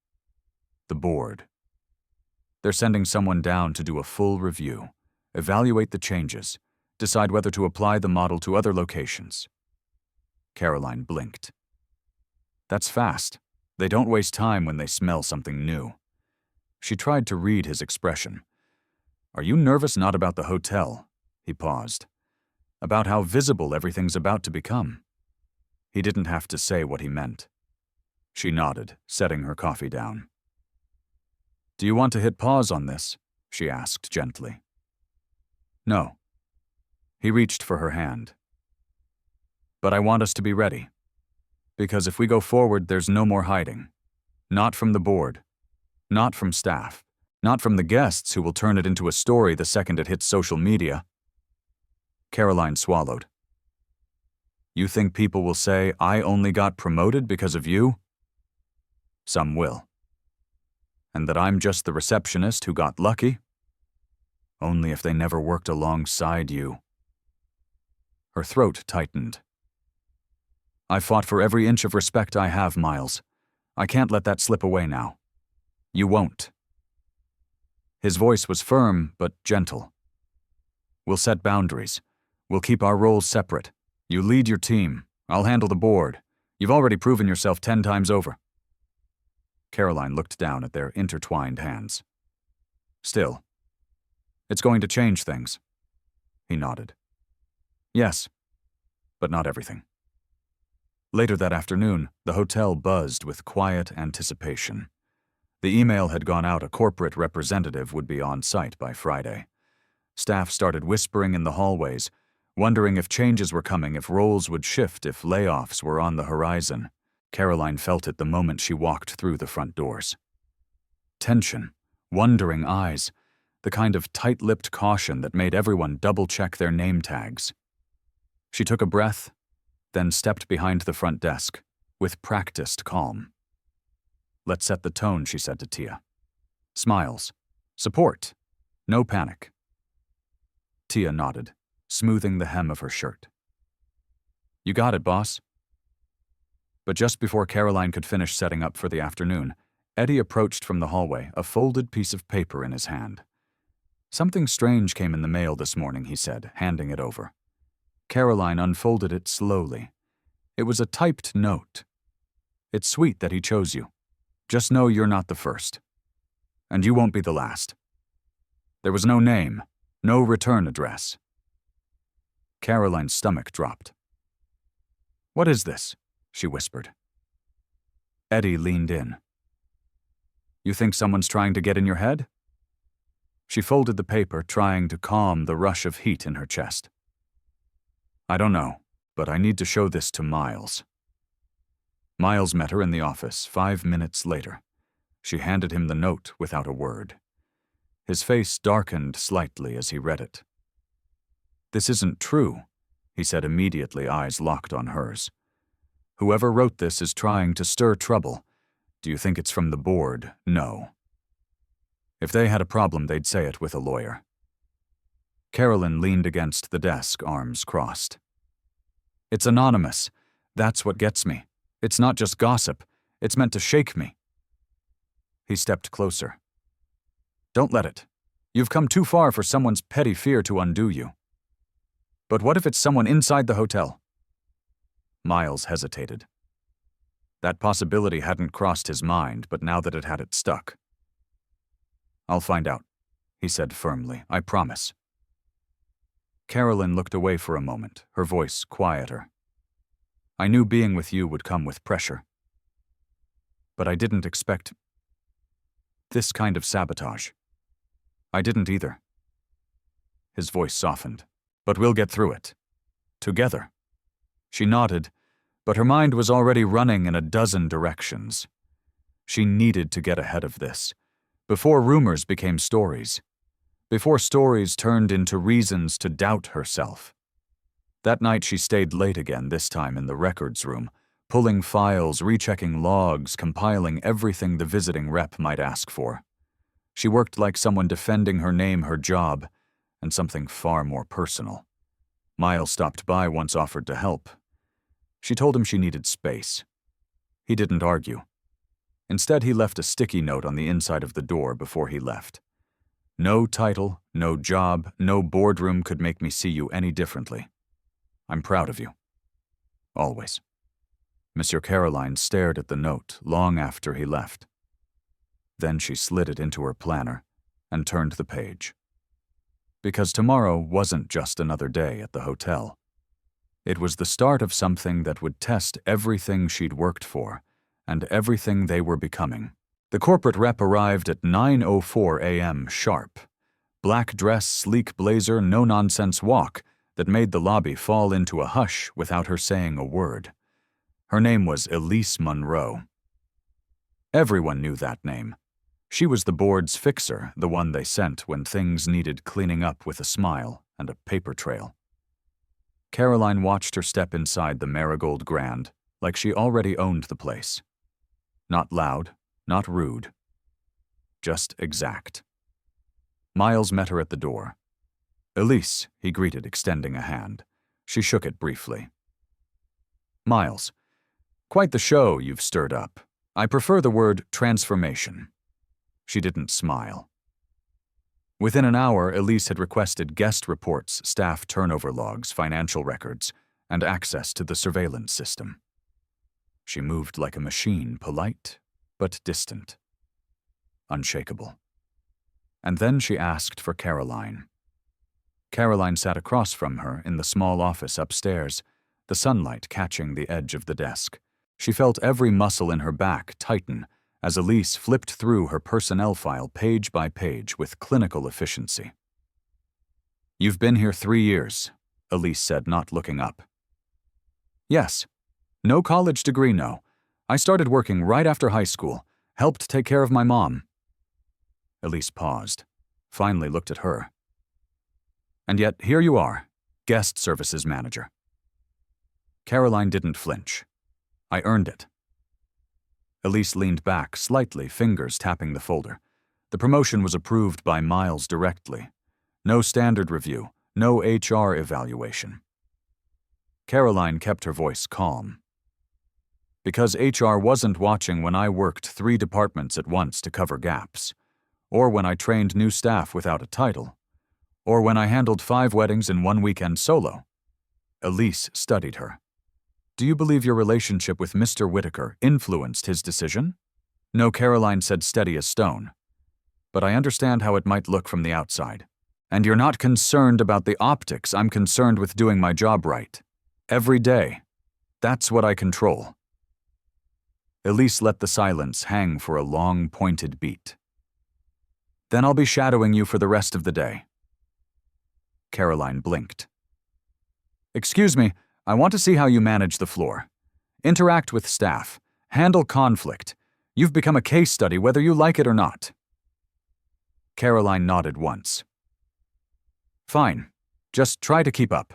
The board. They're sending someone down to do a full review, evaluate the changes, decide whether to apply the model to other locations. Caroline blinked. That's fast. They don't waste time when they smell something new. She tried to read his expression. Are you nervous not about the hotel? He paused. About how visible everything's about to become. He didn't have to say what he meant. She nodded, setting her coffee down. Do you want to hit pause on this? She asked gently. No. He reached for her hand. But I want us to be ready. Because if we go forward, there's no more hiding. Not from the board. Not from staff. Not from the guests who will turn it into a story the second it hits social media. Caroline swallowed. You think people will say, I only got promoted because of you? Some will. And that I'm just the receptionist who got lucky? Only if they never worked alongside you. Her throat tightened. I fought for every inch of respect I have, Miles. I can't let that slip away now. You won't. His voice was firm, but gentle. We'll set boundaries. We'll keep our roles separate. You lead your team. I'll handle the board. You've already proven yourself 10 times over. Caroline looked down at their intertwined hands. Still, it's going to change things. He nodded. Yes, but not everything. Later that afternoon, the hotel buzzed with quiet anticipation. The email had gone out. A corporate representative would be on site by Friday. Staff started whispering in the hallways, wondering if changes were coming, if roles would shift, if layoffs were on the horizon. Caroline felt it the moment she walked through the front doors. Tension, wondering eyes, the kind of tight-lipped caution that made everyone double-check their name tags. She took a breath, then stepped behind the front desk, with practiced calm. "Let's set the tone," she said to Tia. "Smiles. Support. No panic." Tia nodded, smoothing the hem of her shirt. "You got it, boss." But just before Caroline could finish setting up for the afternoon, Eddie approached from the hallway, a folded piece of paper in his hand. "Something strange came in the mail this morning," he said, handing it over. Caroline unfolded it slowly. It was a typed note. "It's sweet that he chose you. Just know you're not the first. And you won't be the last." There was no name, no return address. Caroline's stomach dropped. "What is this?" she whispered. Eddie leaned in. "You think someone's trying to get in your head?" She folded the paper, trying to calm the rush of heat in her chest. "I don't know, but I need to show this to Miles." Miles met her in the office 5 minutes later. She handed him the note without a word. His face darkened slightly as he read it. "This isn't true," he said immediately, eyes locked on hers. "Whoever wrote this is trying to stir trouble. Do you think it's from the board? No. If they had a problem, they'd say it with a lawyer." Carolyn leaned against the desk, arms crossed. "It's anonymous. That's what gets me. It's not just gossip. It's meant to shake me." He stepped closer. "Don't let it. You've come too far for someone's petty fear to undo you." "But what if it's someone inside the hotel?" Miles hesitated. That possibility hadn't crossed his mind, but now that it had, it stuck. "I'll find out," he said firmly. "I promise." Carolyn looked away for a moment, her voice quieter. "I knew being with you would come with pressure. But I didn't expect this kind of sabotage. I didn't either." His voice softened. "But we'll get through it. Together." She nodded, but her mind was already running in a dozen directions. She needed to get ahead of this, before rumors became stories, before stories turned into reasons to doubt herself. That night she stayed late again, this time in the records room, pulling files, rechecking logs, compiling everything the visiting rep might ask for. She worked like someone defending her name, her job, and something far more personal. Miles stopped by once, offered to help. She told him she needed space. He didn't argue. Instead, he left a sticky note on the inside of the door before he left. "No title, no job, no boardroom could make me see you any differently. I'm proud of you. Always." Monsieur Caroline stared at the note long after he left. Then she slid it into her planner and turned the page. Because tomorrow wasn't just another day at the hotel. It was the start of something that would test everything she'd worked for and everything they were becoming. The corporate rep arrived at 9:04 a.m. sharp. Black dress, sleek blazer, no-nonsense walk that made the lobby fall into a hush without her saying a word. Her name was Elise Monroe. Everyone knew that name. She was the board's fixer, the one they sent when things needed cleaning up, with a smile and a paper trail. Caroline watched her step inside the Marigold Grand like she already owned the place. Not loud, not rude. Just exact. Miles met her at the door. "Elise," he greeted, extending a hand. She shook it briefly. "Miles, quite the show you've stirred up. I prefer the word transformation." She didn't smile. Within an hour, Elise had requested guest reports, staff turnover logs, financial records, and access to the surveillance system. She moved like a machine, polite but distant. Unshakable. And then she asked for Caroline. Caroline sat across from her in the small office upstairs, the sunlight catching the edge of the desk. She felt every muscle in her back tighten as Elise flipped through her personnel file page by page with clinical efficiency. "You've been here 3 years," Elise said, not looking up. "Yes. No college degree, no. I started working right after high school, helped take care of my mom." Elise paused, finally looked at her. "And yet here you are, guest services manager." Caroline didn't flinch. "I earned it." Elise leaned back slightly, fingers tapping the folder. The promotion was approved by Miles directly. No standard review, no HR evaluation. Caroline kept her voice calm. "Because HR wasn't watching when I worked 3 departments at once to cover gaps, or when I trained new staff without a title, or when I handled 5 weddings in 1 weekend solo." Elise studied her. "Do you believe your relationship with Mr. Whitaker influenced his decision?" "No," Caroline said, steady as stone. "But I understand how it might look from the outside. And you're not concerned about the optics. I'm concerned with doing my job right. Every day. That's what I control." Elise let the silence hang for a long, pointed beat. "Then I'll be shadowing you for the rest of the day." Caroline blinked. "Excuse me, I want to see how you manage the floor. Interact with staff. Handle conflict. You've become a case study whether you like it or not." Caroline nodded once. "Fine. Just try to keep up."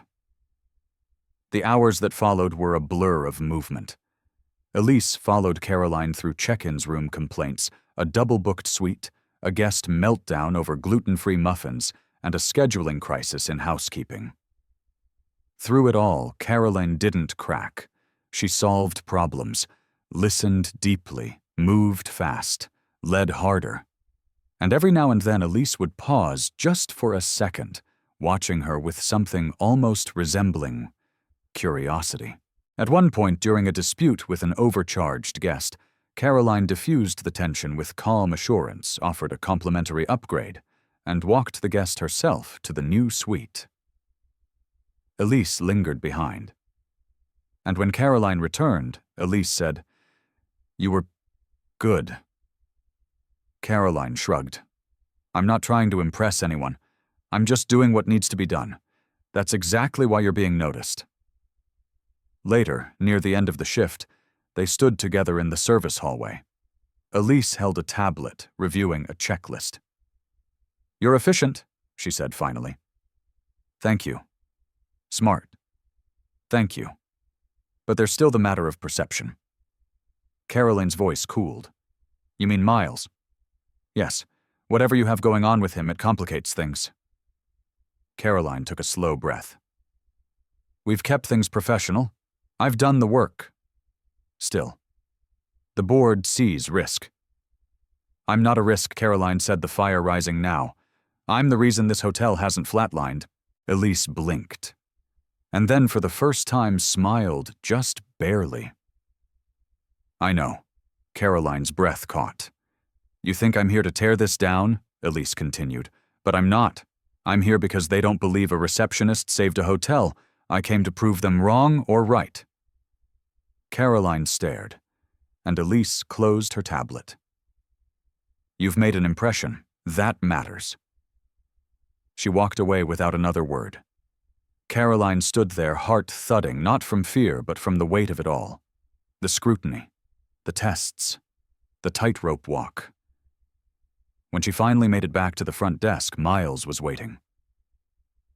The hours that followed were a blur of movement. Elise followed Caroline through check-ins room complaints, a double-booked suite, a guest meltdown over gluten-free muffins, and a scheduling crisis in housekeeping. Through it all, Caroline didn't crack. She solved problems, listened deeply, moved fast, led harder. And every now and then Elise would pause just for a second, watching her with something almost resembling curiosity. At one point during a dispute with an overcharged guest, Caroline diffused the tension with calm assurance, offered a complimentary upgrade, and walked the guest herself to the new suite. Elise lingered behind. And when Caroline returned, Elise said, "You were good." Caroline shrugged. "I'm not trying to impress anyone. I'm just doing what needs to be done. That's exactly why you're being noticed." Later, near the end of the shift, they stood together in the service hallway. Elise held a tablet, reviewing a checklist. "You're efficient," she said finally. "Thank you." "Smart." "Thank you." "But there's still the matter of perception." Caroline's voice cooled. "You mean Miles?" "Yes. Whatever you have going on with him, it complicates things." Caroline took a slow breath. "We've kept things professional. I've done the work. Still, the board sees risk." "I'm not a risk," Caroline said, the fire rising now. "I'm the reason this hotel hasn't flatlined." Elise blinked, and then for the first time smiled just barely. "I know." Caroline's breath caught. "You think I'm here to tear this down?" Elise continued. "But I'm not. I'm here because they don't believe a receptionist saved a hotel. I came to prove them wrong or right." Caroline stared, and Elise closed her tablet. "You've made an impression. That matters." She walked away without another word. Caroline stood there, heart thudding, not from fear, but from the weight of it all. The scrutiny, the tests, the tightrope walk. When she finally made it back to the front desk, Miles was waiting.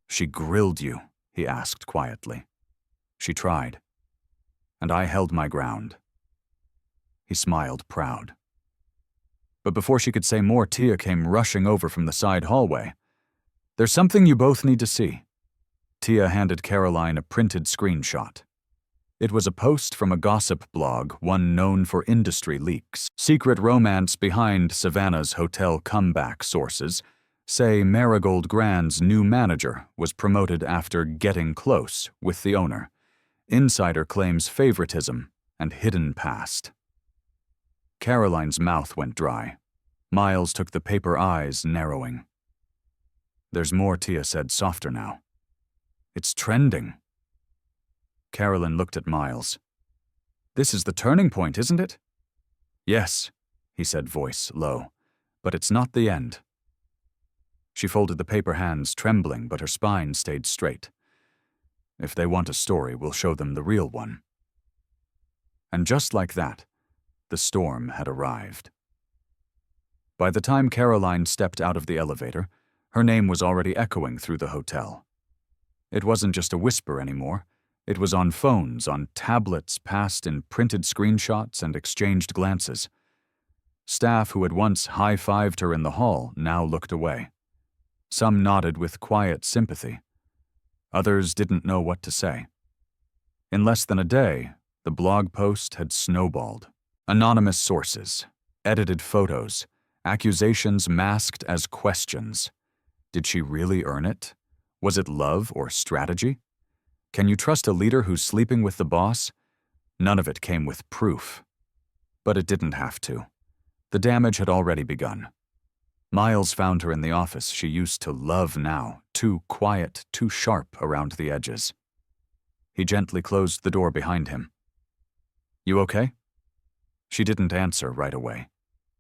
"She grilled you?" he asked quietly. "She tried. And I held my ground." He smiled, proud. But before she could say more, Tia came rushing over from the side hallway. "There's something you both need to see." Tia handed Caroline a printed screenshot. It was a post from a gossip blog, one known for industry leaks. Secret romance behind Savannah's hotel comeback, sources say Marigold Grand's new manager was promoted after getting close with the owner. Insider claims favoritism and hidden past. Caroline's mouth went dry. Miles took the paper eyes, narrowing. "There's more," Tia said, softer now. "It's trending." Caroline looked at Miles. "This is the turning point, isn't it?" "Yes," he said, voice low. "But it's not the end." She folded the paper hands, trembling, but her spine stayed straight. "If they want a story, we'll show them the real one." And just like that, the storm had arrived. By the time Caroline stepped out of the elevator, her name was already echoing through the hotel. It wasn't just a whisper anymore. It was on phones, on tablets, passed in printed screenshots and exchanged glances. Staff who had once high-fived her in the hall now looked away. Some nodded with quiet sympathy. Others didn't know what to say. In less than a day, the blog post had snowballed. Anonymous sources, edited photos, accusations masked as questions. Did she really earn it? Was it love or strategy? Can you trust a leader who's sleeping with the boss? None of it came with proof. But it didn't have to. The damage had already begun. Miles found her in the office she used to love now, too quiet, too sharp around the edges. He gently closed the door behind him. "You okay?" She didn't answer right away.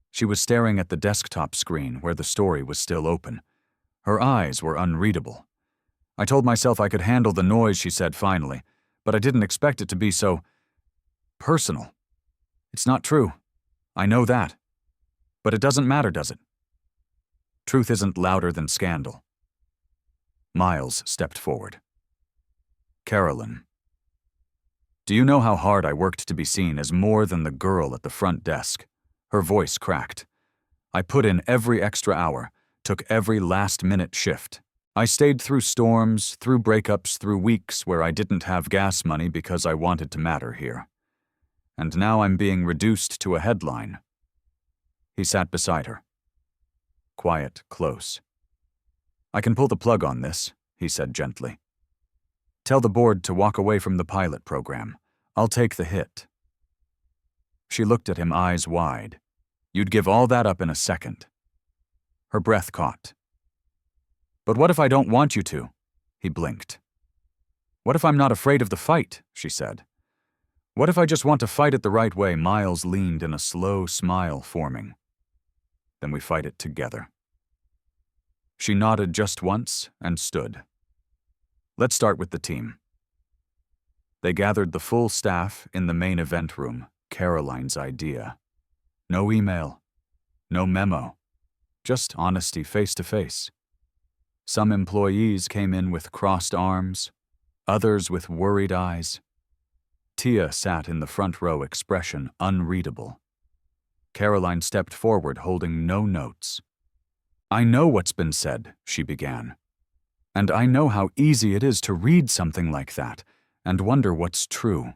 She was staring at the desktop screen where the story was still open. Her eyes were unreadable. "I told myself I could handle the noise," she said finally, "but I didn't expect it to be so personal. It's not true. I know that. But it doesn't matter, does it? Truth isn't louder than scandal." Miles stepped forward. "Carolyn, do you know how hard I worked to be seen as more than the girl at the front desk?" Her voice cracked. "I put in every extra hour, took every last-minute shift. I stayed through storms, through breakups, through weeks where I didn't have gas money because I wanted to matter here. And now I'm being reduced to a headline." He sat beside her. Quiet, close. "I can pull the plug on this," he said gently. "Tell the board to walk away from the pilot program. I'll take the hit." She looked at him, eyes wide. "You'd give all that up in a second." Her breath caught. "But what if I don't want you to?" He blinked. "What if I'm not afraid of the fight?" she said. "What if I just want to fight it the right way?" Miles leaned in, a slow smile forming. "Then we fight it together." She nodded just once and stood. "Let's start with the team." They gathered the full staff in the main event room, Caroline's idea. No email, no memo, just honesty face to face. Some employees came in with crossed arms, others with worried eyes. Tia sat in the front row, expression unreadable. Caroline stepped forward, holding no notes. "I know what's been said," she began. "And I know how easy it is to read something like that and wonder what's true."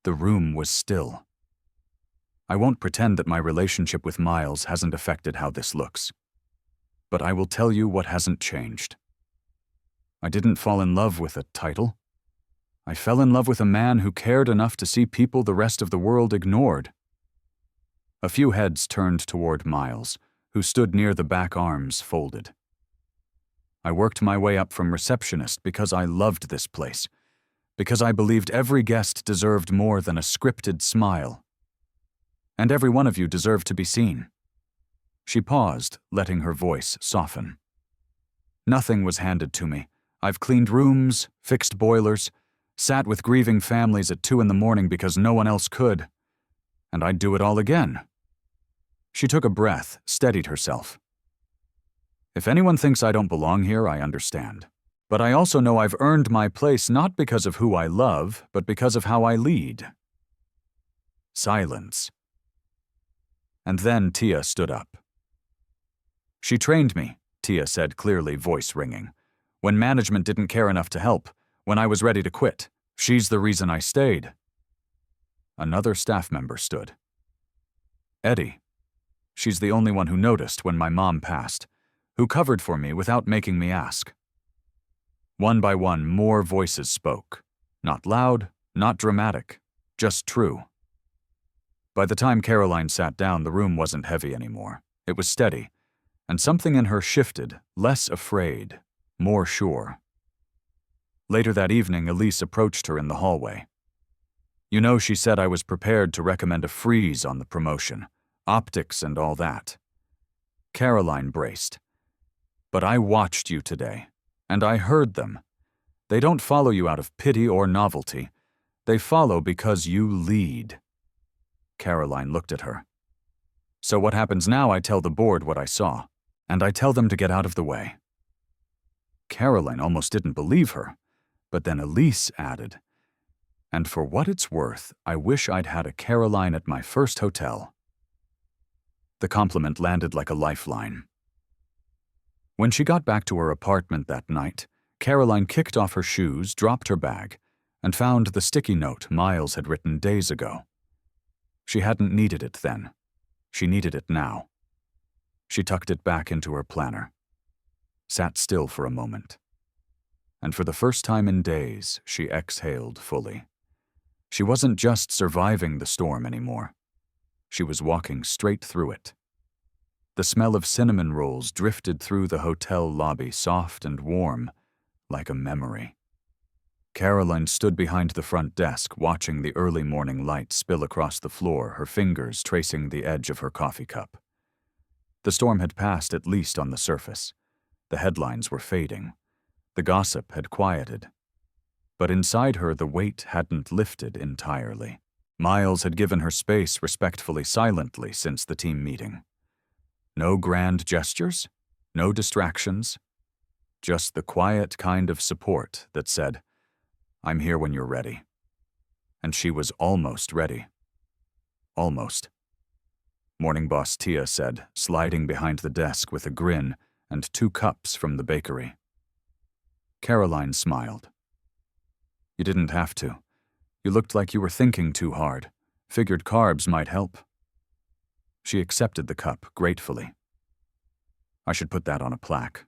The room was still. "I won't pretend that my relationship with Miles hasn't affected how this looks. But I will tell you what hasn't changed. I didn't fall in love with a title. I fell in love with a man who cared enough to see people the rest of the world ignored." A few heads turned toward Miles, who stood near the back, arms folded. "I worked my way up from receptionist because I loved this place, because I believed every guest deserved more than a scripted smile. And every one of you deserved to be seen." She paused, letting her voice soften. "Nothing was handed to me. I've cleaned rooms, fixed boilers, sat with grieving families at 2 a.m. because no one else could. And I'd do it all again." She took a breath, steadied herself. "If anyone thinks I don't belong here, I understand. But I also know I've earned my place not because of who I love, but because of how I lead." Silence. And then Tia stood up. "She trained me," Tia said clearly, voice ringing. "When management didn't care enough to help, when I was ready to quit. She's the reason I stayed." Another staff member stood. "Eddie. She's the only one who noticed when my mom passed, who covered for me without making me ask." One by one, more voices spoke. Not loud, not dramatic, just true. By the time Caroline sat down, the room wasn't heavy anymore. It was steady, and something in her shifted, less afraid, more sure. Later that evening, Elise approached her in the hallway. "You know," she said, "I was prepared to recommend a freeze on the promotion. Optics and all that. Caroline braced. But I watched you today, and I heard them. They don't follow you out of pity or novelty. They follow because you lead. Caroline looked at her. So what happens now? I tell the board what I saw, and I tell them to get out of the way. Caroline almost didn't believe her, but then Elise added, and for what it's worth, I wish I'd had a Caroline at my first hotel. The compliment landed like a lifeline. When she got back to her apartment that night, Caroline kicked off her shoes, dropped her bag, and found the sticky note Miles had written days ago. She hadn't needed it then. She needed it now. She tucked it back into her planner, sat still for a moment, and for the first time in days, she exhaled fully. She wasn't just surviving the storm anymore. She was walking straight through it. The smell of cinnamon rolls drifted through the hotel lobby, soft and warm, like a memory. Caroline stood behind the front desk, watching the early morning light spill across the floor, her fingers tracing the edge of her coffee cup. The storm had passed, at least on the surface. The headlines were fading. The gossip had quieted. But inside her, the weight hadn't lifted entirely. Miles had given her space respectfully, silently, since the team meeting. No grand gestures, no distractions, just the quiet kind of support that said, I'm here when you're ready. And she was almost ready. Almost. Morning boss Tia said, sliding behind the desk with a grin and 2 cups from the bakery. Caroline smiled. You didn't have to. You looked like you were thinking too hard. Figured carbs might help. She accepted the cup gratefully. I should put that on a plaque.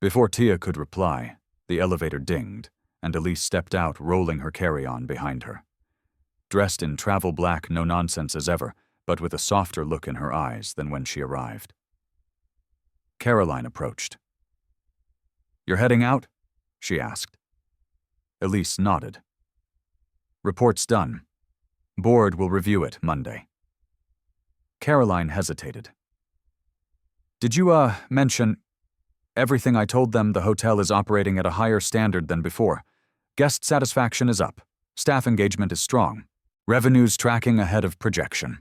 Before Tia could reply, the elevator dinged, and Elise stepped out, rolling her carry-on behind her. Dressed in travel black, no-nonsense as ever, but with a softer look in her eyes than when she arrived. Caroline approached. You're heading out? She asked. Elise nodded. Report's done. Board will review it Monday. Caroline hesitated. Did you, mention... Everything I told them, the hotel is operating at a higher standard than before. Guest satisfaction is up. Staff engagement is strong. Revenue's tracking ahead of projection.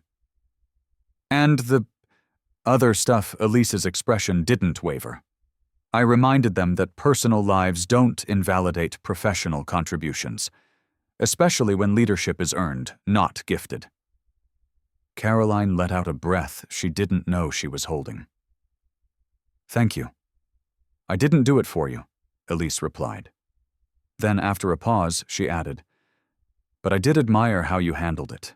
And the other stuff. Elise's expression didn't waver. I reminded them that personal lives don't invalidate professional contributions, especially when leadership is earned, not gifted. Caroline let out a breath she didn't know she was holding. Thank you. I didn't do it for you, Elise replied. Then, after a pause, she added, but I did admire how you handled it.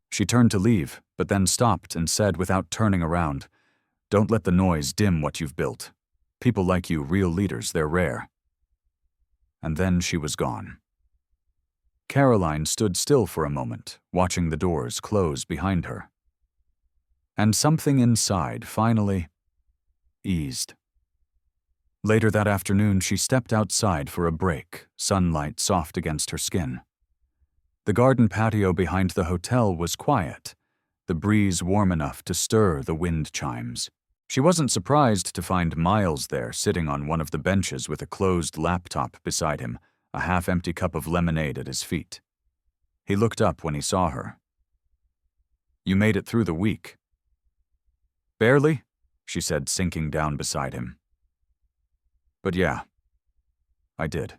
She turned to leave, but then stopped and said without turning around, don't let the noise dim what you've built. People like you, real leaders, they're rare. And then she was gone. Caroline stood still for a moment, watching the doors close behind her. And something inside finally eased. Later that afternoon, she stepped outside for a break, sunlight soft against her skin. The garden patio behind the hotel was quiet, the breeze warm enough to stir the wind chimes. She wasn't surprised to find Miles there, sitting on one of the benches with a closed laptop beside him, a half-empty cup of lemonade at his feet. He looked up when he saw her. You made it through the week. Barely, she said, sinking down beside him. But yeah, I did.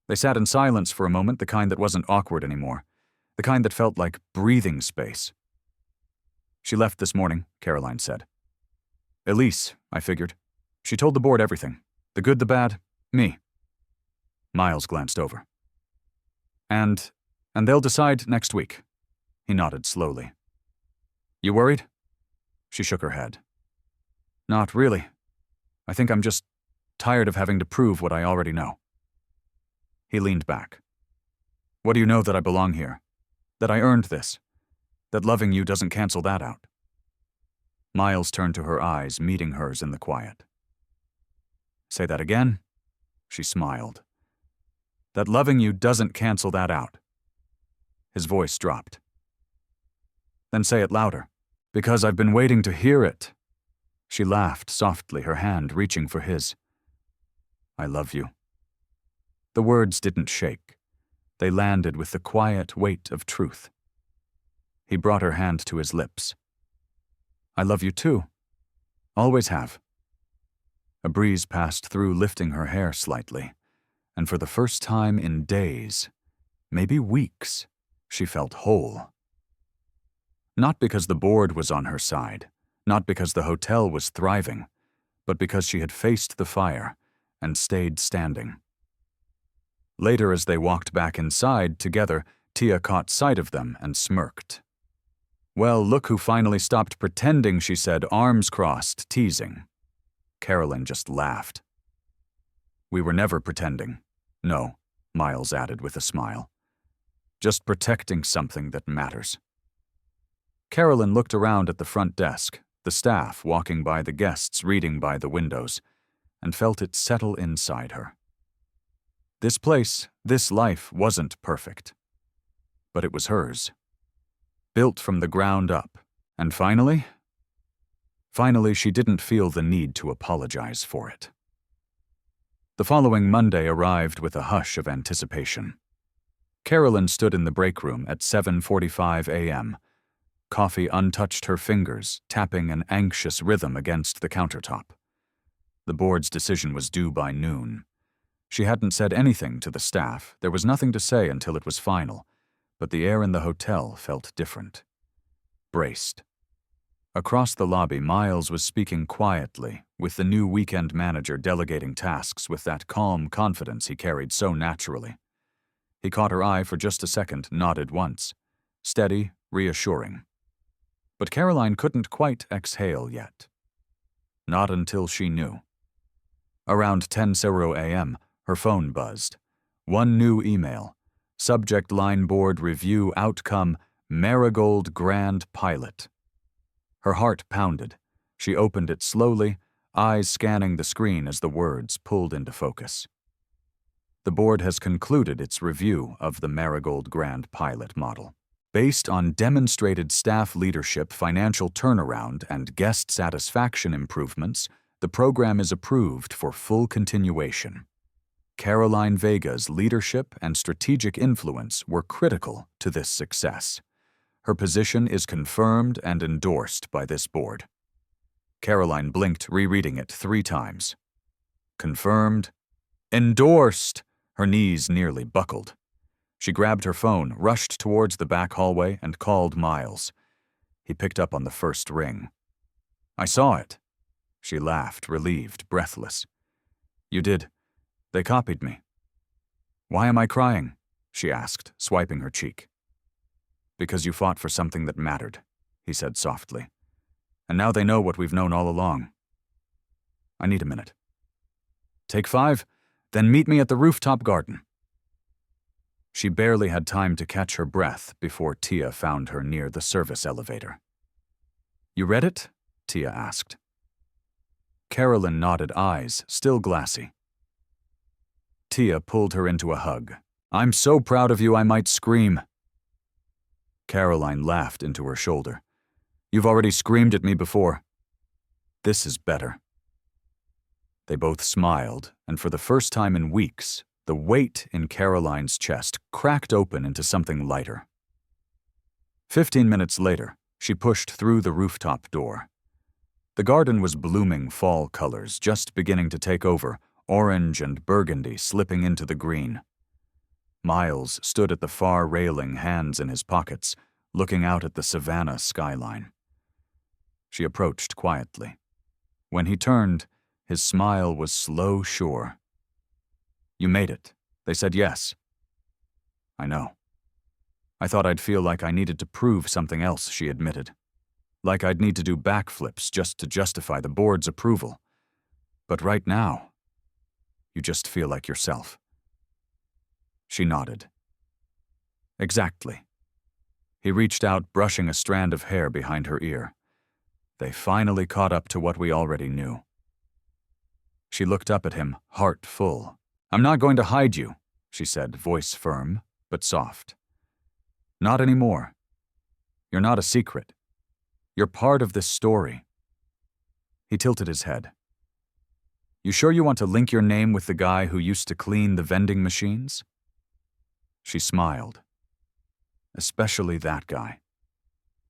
They sat in silence for a moment, the kind that wasn't awkward anymore, the kind that felt like breathing space. She left this morning, Caroline said. Elise, I figured. She told the board everything. The good, the bad, me. Miles glanced over. And they'll decide next week. He nodded slowly. You worried? She shook her head. Not really. I think I'm just tired of having to prove what I already know. He leaned back. What do you know that I belong here? That I earned this? That loving you doesn't cancel that out? Miles turned to her eyes, meeting hers in the quiet. Say that again? She smiled. That loving you doesn't cancel that out. His voice dropped. Then say it louder. Because I've been waiting to hear it. She laughed softly, her hand reaching for his. I love you. The words didn't shake. They landed with the quiet weight of truth. He brought her hand to his lips. I love you too. Always have. A breeze passed through, lifting her hair slightly, and for the first time in days, maybe weeks, she felt whole. Not because the board was on her side, not because the hotel was thriving, but because she had faced the fire and stayed standing. Later, as they walked back inside together, Tia caught sight of them and smirked. Well, look who finally stopped pretending, she said, arms crossed, teasing. Carolyn just laughed. We were never pretending. No, Miles added with a smile. Just protecting something that matters. Carolyn looked around at the front desk, the staff walking by, the guests reading by the windows, and felt it settle inside her. This place, this life wasn't perfect. But it was hers. Built from the ground up. And finally, she didn't feel the need to apologize for it. The following Monday arrived with a hush of anticipation. Carolyn stood in the break room at 7:45 a.m. Coffee untouched her fingers, tapping an anxious rhythm against the countertop. The board's decision was due by noon. She hadn't said anything to the staff. There was nothing to say until it was final, but the air in the hotel felt different. Braced. Across the lobby, Miles was speaking quietly, with the new weekend manager delegating tasks with that calm confidence he carried so naturally. He caught her eye for just a second, nodded once. Steady, reassuring. But Caroline couldn't quite exhale yet. Not until she knew. Around 10:00 a.m., her phone buzzed. One new email. Subject line board review outcome, Marigold Grand Pilot. Her heart pounded. She opened it slowly, eyes scanning the screen as the words pulled into focus. The board has concluded its review of the Marigold Grand Pilot model. Based on demonstrated staff leadership, financial turnaround, and guest satisfaction improvements, the program is approved for full continuation. Caroline Vega's leadership and strategic influence were critical to this success. Her position is confirmed and endorsed by this board. Caroline blinked, rereading it 3 times. Confirmed. Endorsed! Her knees nearly buckled. She grabbed her phone, rushed towards the back hallway, and called Miles. He picked up on the first ring. I saw it. She laughed, relieved, breathless. You did. They copied me. Why am I crying? She asked, swiping her cheek. Because you fought for something that mattered, he said softly. And now they know what we've known all along. I need a minute. Take 5, then meet me at the rooftop garden. She barely had time to catch her breath before Tia found her near the service elevator. You read it? Tia asked. Carolyn nodded, eyes still glassy. Tia pulled her into a hug. I'm so proud of you I might scream. Caroline laughed into her shoulder. You've already screamed at me before. This is better. They both smiled, and for the first time in weeks, the weight in Caroline's chest cracked open into something lighter. 15 minutes later, she pushed through the rooftop door. The garden was blooming fall colors, just beginning to take over, orange and burgundy slipping into the green. Miles stood at the far railing, hands in his pockets, looking out at the Savannah skyline. She approached quietly. When he turned, his smile was slow, sure. You made it. They said yes. I know. I thought I'd feel like I needed to prove something else, she admitted. Like I'd need to do backflips just to justify the board's approval. But right now, you just feel like yourself. She nodded. Exactly. He reached out, brushing a strand of hair behind her ear. They finally caught up to what we already knew. She looked up at him, heart full. I'm not going to hide you, she said, voice firm, but soft. Not anymore. You're not a secret. You're part of this story." He tilted his head. "You sure you want to link your name with the guy who used to clean the vending machines?" She smiled. "Especially that guy."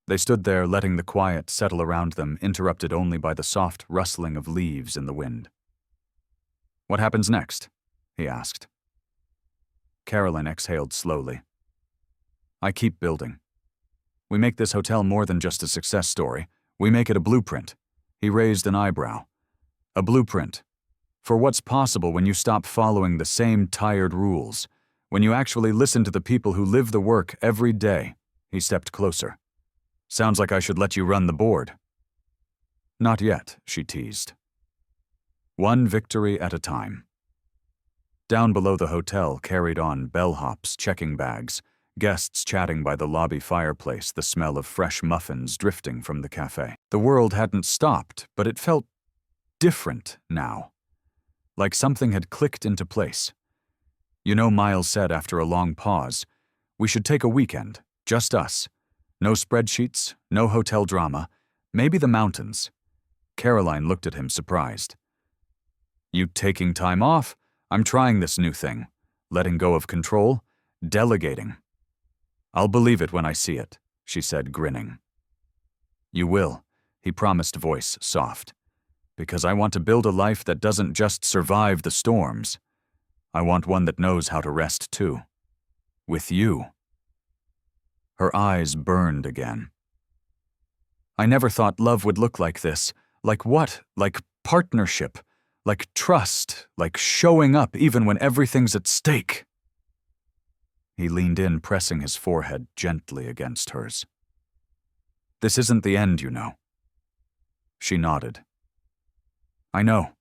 They stood there, letting the quiet settle around them, interrupted only by the soft rustling of leaves in the wind. "What happens next?" he asked. Caroline exhaled slowly. "I keep building. We make this hotel more than just a success story. We make it a blueprint." He raised an eyebrow. "A blueprint for what's possible when you stop following the same tired rules, when you actually listen to the people who live the work every day." He stepped closer. "Sounds like I should let you run the board." "Not yet," she teased. One victory at a time. Down below the hotel carried on bellhops checking bags, guests chatting by the lobby fireplace, the smell of fresh muffins drifting from the cafe. The world hadn't stopped, but it felt different now. Like something had clicked into place. "You know," Miles said after a long pause, "we should take a weekend, just us. No spreadsheets, no hotel drama, maybe the mountains." Caroline looked at him surprised. "You taking time off? I'm trying this new thing. Letting go of control, delegating." "I'll believe it when I see it," she said, grinning. "You will," he promised, voice soft. "Because I want to build a life that doesn't just survive the storms. I want one that knows how to rest too. With you." Her eyes burned again. "I never thought love would look like this. Like what? Like partnership. Like trust. Like showing up even when everything's at stake." He leaned in, pressing his forehead gently against hers. "This isn't the end, you know." She nodded. "I know.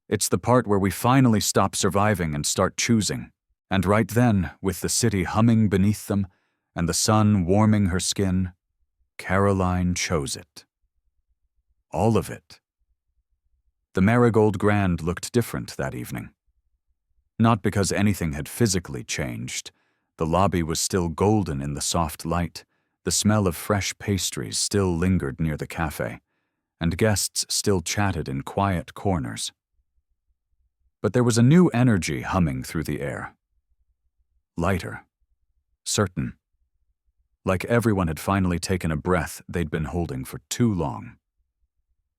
It's the part where we finally stop surviving and start choosing." And right then, with the city humming beneath them and the sun warming her skin, Caroline chose it. All of it. The Marigold Grand looked different that evening. Not because anything had physically changed. The lobby was still golden in the soft light, the smell of fresh pastries still lingered near the cafe, and guests still chatted in quiet corners. But there was a new energy humming through the air. Lighter. Certain. Like everyone had finally taken a breath they'd been holding for too long.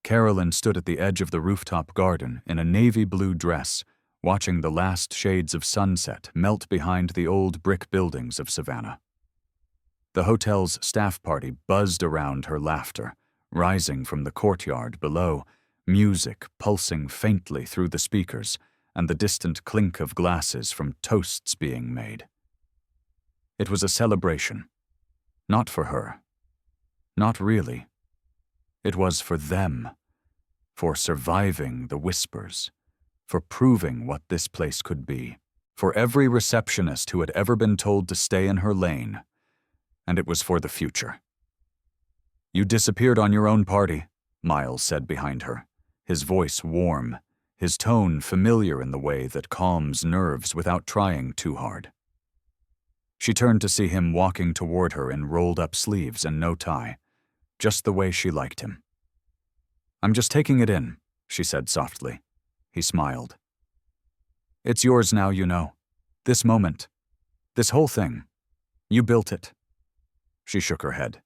Carolyn stood at the edge of the rooftop garden in a navy blue dress, watching the last shades of sunset melt behind the old brick buildings of Savannah. The hotel's staff party buzzed around her laughter, rising from the courtyard below, music pulsing faintly through the speakers, and the distant clink of glasses from toasts being made. It was a celebration. Not for her. Not really. It was for them. For surviving the whispers. For proving what this place could be. For every receptionist who had ever been told to stay in her lane. And it was for the future. "You disappeared on your own party," Miles said behind her, his voice warm, his tone familiar in the way that calms nerves without trying too hard. She turned to see him walking toward her in rolled-up sleeves and no tie, just the way she liked him. "I'm just taking it in," she said softly. He smiled. "It's yours now, you know. This moment. This whole thing. You built it." She shook her head.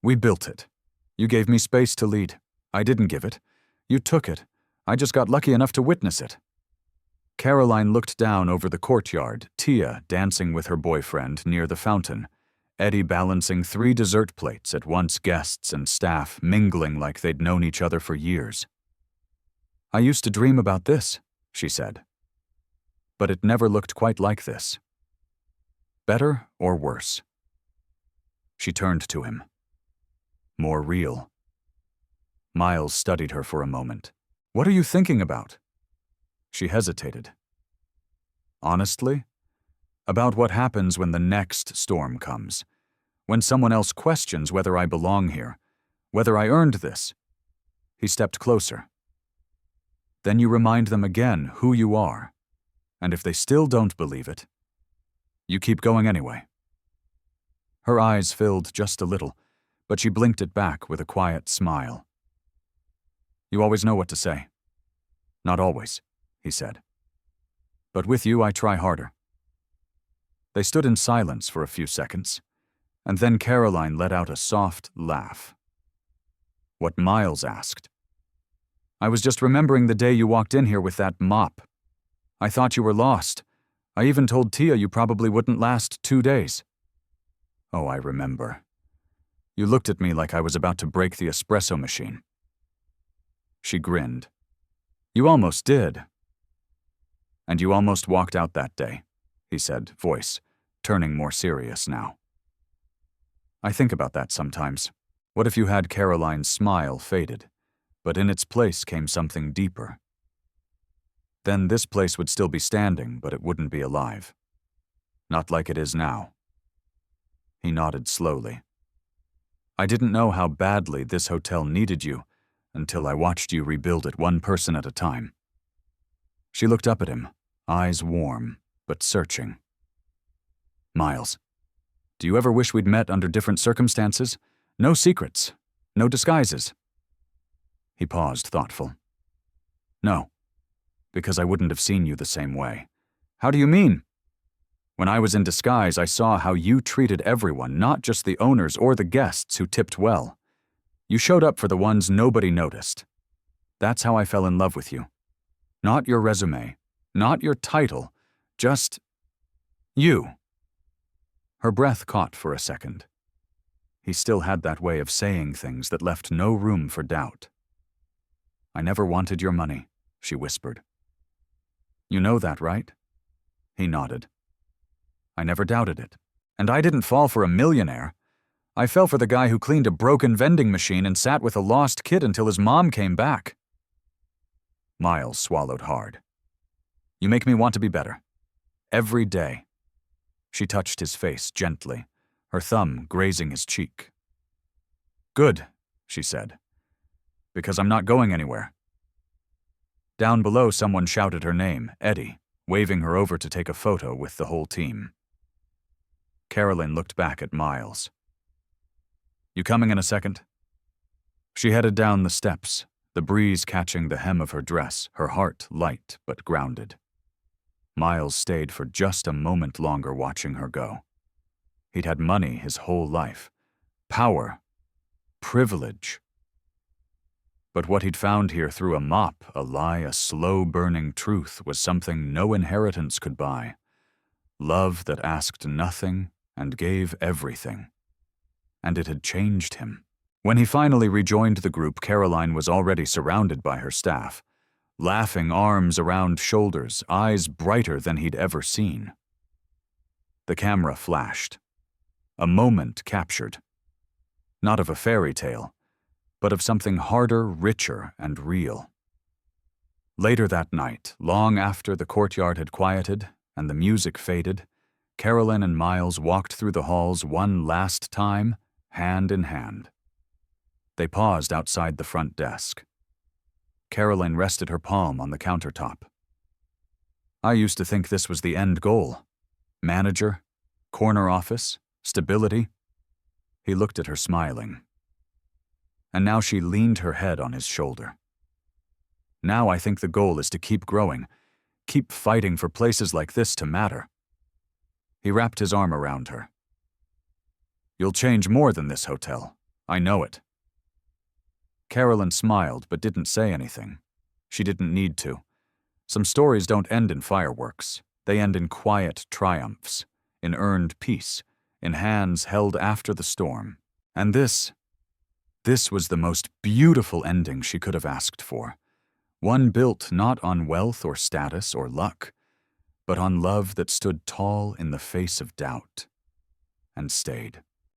"We built it. You gave me space to lead. I didn't give it. You took it. I just got lucky enough to witness it." Caroline looked down over the courtyard, Tia dancing with her boyfriend near the fountain, Eddie balancing 3 dessert plates at once, guests and staff mingling like they'd known each other for years. "I used to dream about this," she said. "But it never looked quite like this. Better or worse?" She turned to him. "More real." Miles studied her for a moment. "What are you thinking about?" She hesitated. "Honestly? About what happens when the next storm comes. When someone else questions whether I belong here, whether I earned this." He stepped closer. "Then you remind them again who you are. And if they still don't believe it, you keep going anyway." Her eyes filled just a little, but she blinked it back with a quiet smile. "You always know what to say." "Not always," he said. "But with you, I try harder." They stood in silence for a few seconds, and then Caroline let out a soft laugh. What Miles asked. "I was just remembering the day you walked in here with that mop. I thought you were lost. I even told Tia you probably wouldn't last 2 days. Oh, I remember. You looked at me like I was about to break the espresso machine." She grinned. "You almost did." "And you almost walked out that day," he said, voice turning more serious now. "I think about that sometimes. What if you had Caroline's smile faded, but in its place came something deeper? Then this place would still be standing, but it wouldn't be alive. Not like it is now." He nodded slowly. "I didn't know how badly this hotel needed you until I watched you rebuild it one person at a time." She looked up at him, eyes warm, but searching. "Miles, do you ever wish we'd met under different circumstances? No secrets, no disguises." He paused, thoughtful. "No, because I wouldn't have seen you the same way." "How do you mean?" "When I was in disguise, I saw how you treated everyone, not just the owners or the guests who tipped well. You showed up for the ones nobody noticed. That's how I fell in love with you. Not your resume, not your title, just you." Her breath caught for a second. He still had that way of saying things that left no room for doubt. "I never wanted your money," she whispered. "You know that, right?" He nodded. "I never doubted it. And I didn't fall for a millionaire. I fell for the guy who cleaned a broken vending machine and sat with a lost kid until his mom came back." Miles swallowed hard. "You make me want to be better. Every day." She touched his face gently, her thumb grazing his cheek. "Good," she said, "because I'm not going anywhere." Down below, someone shouted her name, Eddie, waving her over to take a photo with the whole team. Caroline looked back at Miles. "You coming in a second?" She headed down the steps, the breeze catching the hem of her dress, her heart light but grounded. Miles stayed for just a moment longer watching her go. He'd had money his whole life, power, privilege. But what he'd found here through a mop, a lie, a slow-burning truth, was something no inheritance could buy. Love that asked nothing and gave everything. And it had changed him. When he finally rejoined the group, Caroline was already surrounded by her staff, laughing, arms around shoulders, eyes brighter than he'd ever seen. The camera flashed. A moment captured. Not of a fairy tale, but of something harder, richer, and real. Later that night, long after the courtyard had quieted and the music faded, Caroline and Miles walked through the halls one last time, hand in hand. They paused outside the front desk. Caroline rested her palm on the countertop. "I used to think this was the end goal. Manager, corner office, stability." He looked at her, smiling. And now she leaned her head on his shoulder. "Now I think the goal is to keep growing, keep fighting for places like this to matter." He wrapped his arm around her. "You'll change more than this hotel. I know it." Caroline smiled but didn't say anything. She didn't need to. Some stories don't end in fireworks. They end in quiet triumphs, in earned peace, in hands held after the storm. And this was the most beautiful ending she could have asked for. One built not on wealth or status or luck, but on love that stood tall in the face of doubt and stayed.